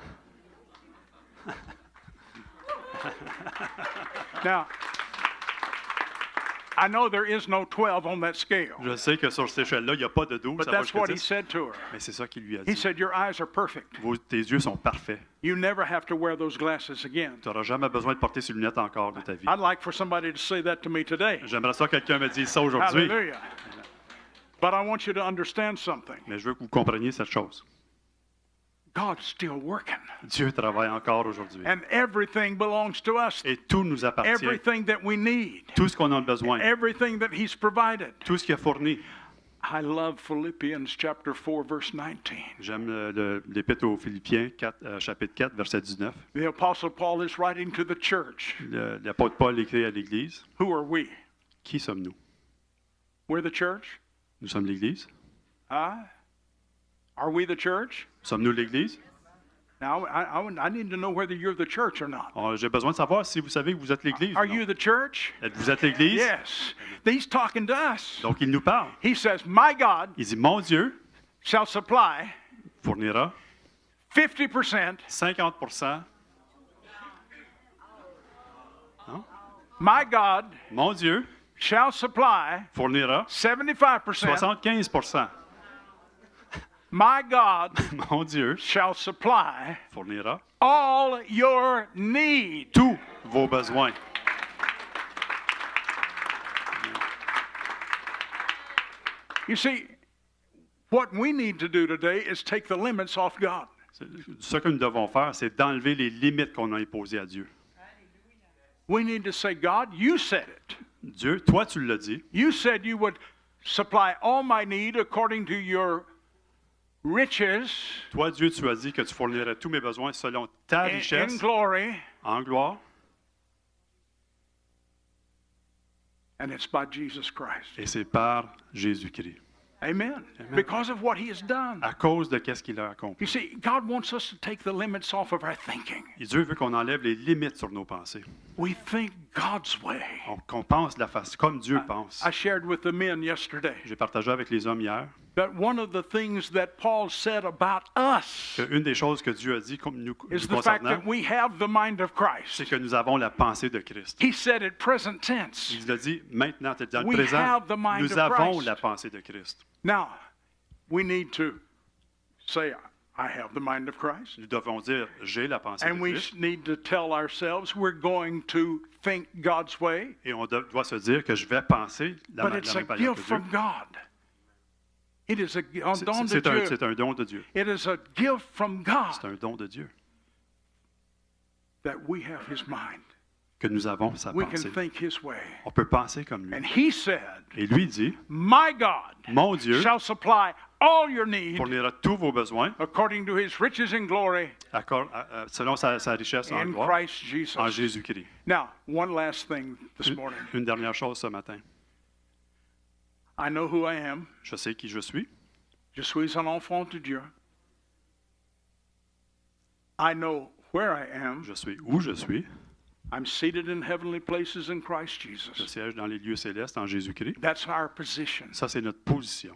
A: Now, I know there is no 12 on that scale,
B: Je sais que sur cette échelle-là, il n'y a pas de 12.
A: but
B: ça va
A: that's what
B: jusqu'à
A: he
B: 10.
A: said to her.
B: Mais c'est ça qu'il lui a
A: He
B: dit.
A: said, your eyes are perfect.
B: Tes yeux sont parfaits.
A: You never have to wear those glasses again.
B: Tu n'auras jamais besoin de porter ces lunettes encore de ta vie.
A: I'd like for somebody to say that to me today.
B: J'aimerais ça que quelqu'un me dise ça aujourd'hui.
A: Hallelujah. But I want you to understand something.
B: Mais je veux que vous compreniez cette chose.
A: God's still working.
B: Dieu travaille encore aujourd'hui.
A: And everything belongs to us.
B: Et tout nous appartient.
A: Everything that we need.
B: Tout ce qu'on a besoin.
A: Everything that He's provided.
B: Tout ce qu'il a fourni.
A: I love Philippians chapter 4, verse 19.
B: J'aime l'Épître aux Philippiens, chapitre 4, verset 19.
A: The Apostle Paul is writing to the church.
B: L'apôtre Paul écrit à l'Église.
A: Who are we?
B: Qui sommes-nous?
A: We're the church?
B: Nous sommes l'Église.
A: Are we the church?
B: Sommes-nous l'Église?
A: Now, I need to know whether you're the church or not.
B: J'ai besoin de savoir si vous savez que vous êtes l'Église.
A: Are you the church?
B: Vous êtes l'Église?
A: Yes. He's talking to us.
B: Donc, il nous parle.
A: He says, my God
B: Il dit, mon Dieu
A: shall supply
B: fournira
A: 50%.
B: 50%.
A: My God
B: Mon Dieu
A: shall supply
B: fournira
A: 75%.
B: 75%.
A: My God
B: Mon Dieu
A: shall supply
B: fournira
A: all your needs.
B: tous vos besoins.
A: You see, what we need to do today is take the limits off God.
B: Ce que nous devons faire, c'est d'enlever les limites qu'on a imposées à Dieu.
A: We need to say, God, you said it.
B: Dieu, toi, tu l'as dit.
A: You said you would supply all my need according to your riches
B: Toi, Dieu, tu as dit que tu fournirais tous mes besoins selon ta
A: in
B: richesse
A: glory,
B: en gloire.
A: and it's by Jesus Christ.
B: Et c'est par Jésus-Christ.
A: Amen.
B: Amen.
A: Because of what he has done.
B: À cause de qu'est-ce qu'il a accompli.
A: You see, God wants us to take the limits off of our thinking.
B: Et Dieu veut qu'on enlève les limites sur nos pensées.
A: We think God's way.
B: Qu'on pense de la façon comme Dieu pense.
A: I shared with the men yesterday
B: J'ai partagé avec les hommes hier
A: that one of the things that Paul said about us
B: qu'une des choses que Dieu a dit comme nous
A: is the fact
B: concernant,
A: that we have the mind of Christ.
B: c'est que nous avons la pensée de Christ.
A: He said it present tense.
B: Il a dit maintenant, dans le
A: We
B: présent,
A: have the mind
B: nous
A: of
B: avons
A: Christ.
B: la pensée de Christ.
A: Now, we need to say, I have the mind of Christ.
B: Nous devons dire j'ai la pensée
A: And
B: de
A: we
B: Christ.
A: need to tell ourselves we're going to think God's way.
B: Et on doit se dire que je vais penser la
A: But
B: même
A: it's a
B: manière
A: gift
B: que Dieu.
A: from God. It is a don de
B: C'est
A: Dieu.
B: un don de Dieu.
A: It is a gift from God
B: C'est un don de Dieu
A: that we have his mind.
B: que nous avons sa
A: We can
B: pensée.
A: think his way.
B: On peut penser comme lui.
A: And he said,
B: Et lui dit,
A: my God
B: mon Dieu
A: shall supply all your need
B: fournira tous vos besoins
A: according to his riches in glory
B: selon sa richesse en
A: in
B: gloire
A: Christ Jesus.
B: en Jésus-Christ.
A: Now, one last thing this morning.
B: Une dernière chose ce matin.
A: I know who I am.
B: Je sais qui je suis.
A: Je suis un enfant de Dieu. I know where I am.
B: Je suis où je suis.
A: I'm seated in heavenly places in Christ
B: Je
A: Jesus.
B: siège dans les lieux célestes en Jésus-Christ.
A: That's our position.
B: Ça, c'est notre position.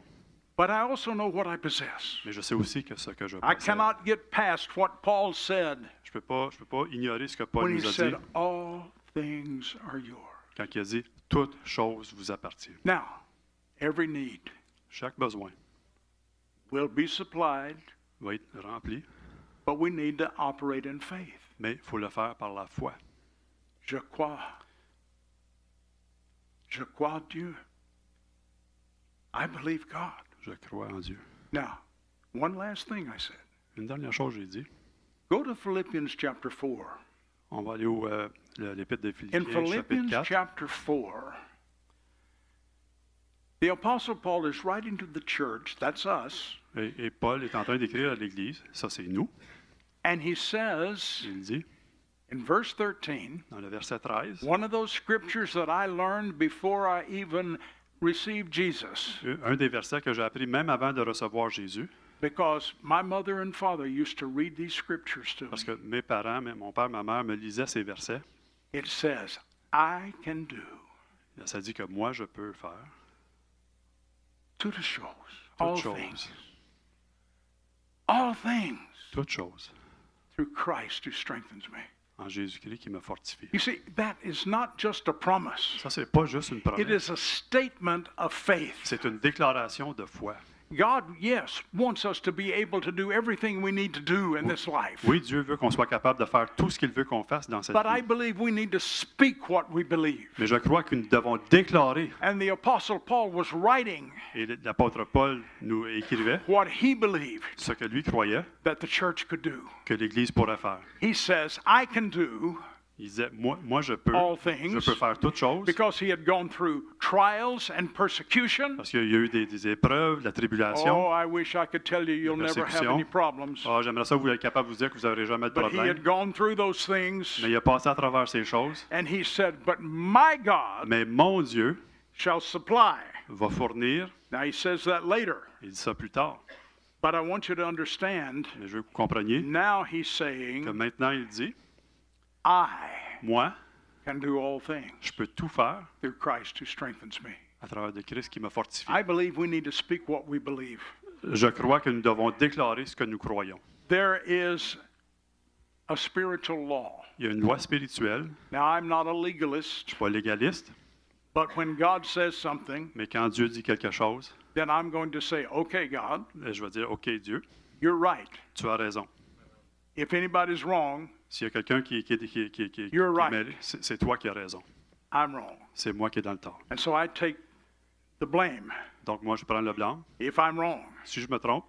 A: But I also know what I possess.
B: Mais je sais aussi que ce que je
A: I
B: possède.
A: cannot get past what Paul said
B: Je peux pas ignorer ce que Paul
A: when he
B: nous a dit
A: said, all things are yours.
B: quand il a dit « Toute chose vous appartient
A: Now, every need ».
B: Chaque besoin
A: will be supplied,
B: va être rempli,
A: but we need to operate in faith.
B: mais il faut le faire par la foi.
A: Je crois. Je crois Dieu. I believe God.
B: Je crois en Dieu.
A: Now, one last thing I said.
B: Une dernière chose, j'ai dit.
A: Go to Philippians chapter 4.
B: On va aller au l'Épître de
A: In
B: Philippiens,
A: Philippians
B: chapitre 4.
A: chapter 4, the Apostle Paul is writing to the church, that's us,
B: Et Paul est en train d'écrire à l'Église, ça c'est nous.
A: and he says
B: Il dit,
A: in verse 13,
B: dans le verset 13,
A: one of those scriptures that I learned before I even received Jesus,
B: un des versets que j'ai appris même avant de recevoir Jésus,
A: because my mother and father used to read these scriptures to
B: parce
A: me.
B: que mes parents, mon père, ma mère me lisaient ces versets.
A: It says, I can do
B: Ça dit que moi, je peux faire
A: toutes choses,
B: toutes
A: all
B: choses,
A: things, all things
B: toutes choses
A: through Christ who strengthens me.
B: en Jésus-Christ qui me fortifie.
A: You see, that is not just a promise.
B: Ça, c'est pas juste une
A: It
B: promesse.
A: is a statement of faith.
B: C'est une déclaration de foi.
A: God, yes, wants us to be able to do everything we need to do in this life.
B: Oui, Dieu veut qu'on soit capable de faire tout ce qu'il veut qu'on fasse dans cette
A: But I
B: vie.
A: believe we need to speak what we believe.
B: Mais je crois que nous devons déclarer,
A: And the Apostle Paul was writing
B: et l'apôtre Paul nous écrivait
A: what he believed
B: ce que lui croyait
A: that the church could do.
B: que l'Église pourrait faire.
A: He says, I can do,
B: Il disait, moi je peux
A: all things,
B: je peux faire toutes choses,
A: because he had gone through trials and persecution.
B: parce qu'il y a eu des épreuves, de la tribulation.
A: Oh, I wish I could tell you you'll never have
B: persécutions.
A: any problems.
B: Ah, j'aimerais ça vous être capable de vous dire que vous n'aurez jamais de
A: But he
B: problème.
A: had gone through those things,
B: Mais il a passé à travers ces choses.
A: and he said, but my God
B: Mais mon Dieu
A: shall supply.
B: va fournir,
A: Now he says that later,
B: il dit ça plus tard,
A: but I want you to understand,
B: mais je veux que vous compreniez
A: now he's
B: que
A: saying,
B: maintenant il dit,
A: I
B: moi,
A: can do all things
B: je peux tout faire
A: through Christ who strengthens me.
B: à travers de Christ qui me fortifie.
A: I believe we need to speak what we believe.
B: Je crois que nous devons déclarer ce que nous croyons.
A: There is a spiritual law.
B: Il y a une loi spirituelle.
A: Now, I'm not a legalist.
B: Je suis pas légaliste.
A: But when God says something,
B: mais quand Dieu dit quelque chose,
A: then I'm going to say, "Okay, God."
B: Je vais dire, OK, Dieu.
A: You're right.
B: Tu as raison.
A: If anybody's wrong,
B: s'il y a quelqu'un qui
A: you're right.
B: mêlé, c'est toi qui as raison.
A: I'm wrong.
B: C'est moi qui est dans le tort.
A: And so I take the blame.
B: Donc moi, je prends le blâme.
A: If I'm wrong.
B: Si je me trompe.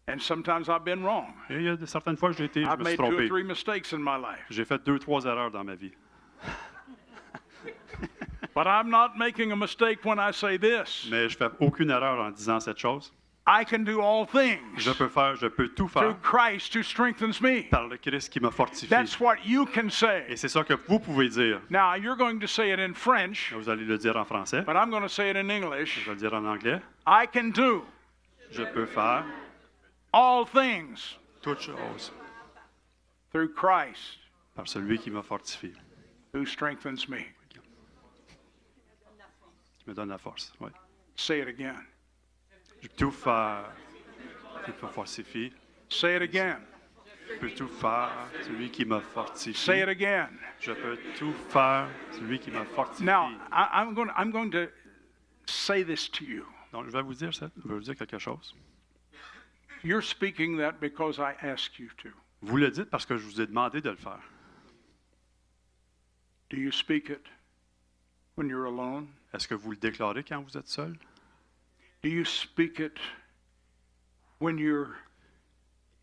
A: And sometimes I've been wrong.
B: Et il y a certaines fois que je me suis trompé.
A: I've made 2 or 3 mistakes in my life.
B: J'ai fait 2 ou 3 erreurs dans ma vie.
A: But I'm not making a mistake when I say this.
B: Mais je fais aucune erreur en disant cette chose.
A: I can do all things.
B: Je peux tout faire.
A: Through Christ who strengthens me.
B: Par le Christ qui me fortifie.
A: That's what you can say.
B: Et c'est ça que vous pouvez dire.
A: Now you're going to say it in French.
B: Vous allez le dire en français.
A: But I'm going to say it in English.
B: Je vais le dire en anglais.
A: I can do.
B: Je peux faire.
A: All things.
B: Toutes choses.
A: Through Christ.
B: Par celui qui me fortifie.
A: Who strengthens me.
B: Qui me donne la force. Oui.
A: Say it again.
B: Je peux tout faire. Qui me fortifie.
A: Say it again.
B: Je peux tout faire, celui qui me fortifie.
A: Say it again.
B: Je peux tout faire, celui qui me fortifie.
A: Now, I'm going to say this to you.
B: Donc, je vais vous dire ça. Je vais vous dire quelque chose.
A: You're speaking that because I asked you to.
B: Vous le dites parce que je vous ai demandé de le faire.
A: Do you speak it when you're alone?
B: Est-ce que vous le déclarez quand vous êtes seul?
A: Do you speak it when you're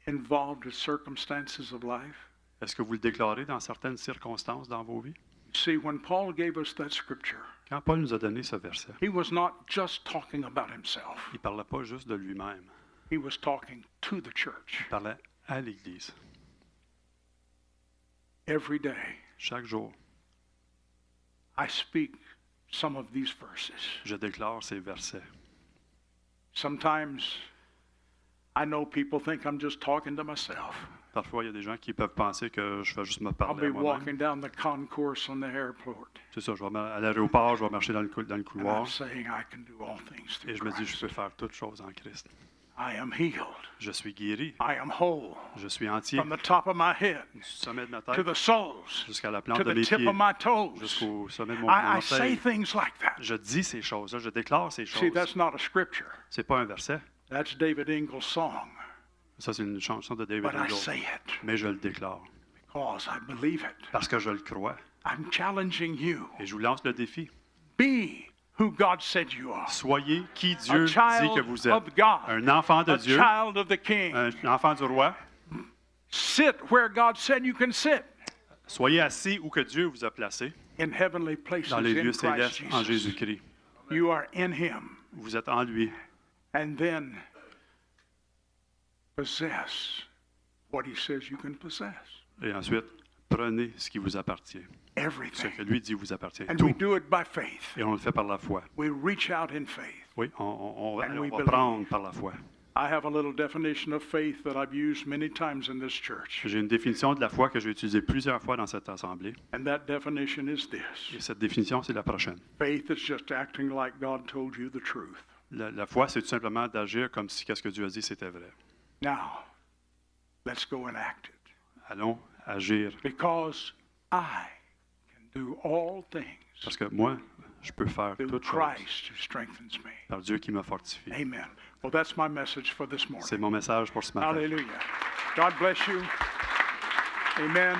A: involved in circumstances of life?
B: Est-ce que vous le déclarez dans certaines circonstances dans vos vies?
A: See, when Paul gave us that scripture,
B: quand Paul nous a donné ce verset,
A: he was not just talking about himself.
B: Il parlait pas juste de lui-même.
A: He was talking to the church.
B: Il parlait à l'Église.
A: Every day,
B: chaque jour,
A: I speak some of these verses.
B: Je déclare ces versets.
A: Sometimes I know people think I'm just talking to myself.
B: Parfois, il y a des gens qui peuvent penser que je vais juste me parler
A: I'll
B: à
A: be
B: moi-même.
A: walking down the concourse on the airport.
B: C'est ça, je vais à l'aéroport, je vais marcher dans le couloir.
A: And I'm saying I can do all things through
B: Et je me dis,
A: Christ.
B: je peux faire toutes choses en Christ.
A: I am healed.
B: Je suis guéri.
A: I am whole.
B: Je suis entier.
A: From the top of my head
B: Du sommet de ma
A: to
B: tête
A: the soles,
B: jusqu'à la plante
A: to
B: de
A: the
B: mes
A: tip
B: pieds,
A: of my toes.
B: jusqu'au sommet de mon
A: I say
B: orteil.
A: things like that.
B: Je dis ces choses-là, je déclare ces
A: See,
B: choses.
A: that's not a scripture.
B: C'est pas un verset.
A: That's David Ingles' song.
B: Ça, c'est une chanson de David
A: But I
B: Ingalls.
A: say it
B: Mais je le déclare.
A: because I believe it.
B: Parce que je le crois.
A: I'm challenging you.
B: Et je vous lance le défi.
A: Be who God said you are.
B: Soyez qui Dieu
A: A
B: dit
A: child
B: que vous êtes.
A: of God.
B: Un enfant de
A: A
B: Dieu.
A: child of the King.
B: Un enfant du roi.
A: Sit where God said you can sit.
B: Soyez assis où que Dieu vous a placé.
A: In heavenly places
B: Dans les
A: in
B: lieux
A: Christ
B: célestes en
A: Jesus.
B: Jésus-Christ.
A: You are in Him.
B: Vous êtes en lui.
A: And then possess what He says you can possess.
B: Et ensuite, prenez ce qui vous appartient. Ce
A: Everything.
B: que lui dit vous appartient.
A: And
B: Tout.
A: we do it by faith.
B: Et on le fait par la foi.
A: We reach out in faith.
B: Oui, on
A: And we
B: va
A: believe.
B: prendre par la foi.
A: I have a little definition of faith that I've used many times in this church.
B: J'ai une définition de la foi que j'ai utilisée plusieurs fois dans cette assemblée.
A: And that definition is this.
B: Et cette définition, c'est la prochaine.
A: Faith is just acting like God told you the truth.
B: La foi, c'est tout simplement d'agir comme si qu'est-ce que Dieu a dit, c'était vrai.
A: Now, let's go and act it.
B: Allons agir.
A: Because I can do all things
B: Parce que moi, je peux faire
A: through
B: toutes choses
A: Christ who strengthens me.
B: par Dieu qui me fortifie.
A: Amen. Well, that's my message for this morning.
B: C'est mon message pour ce matin.
A: Hallelujah. God bless you. Amen.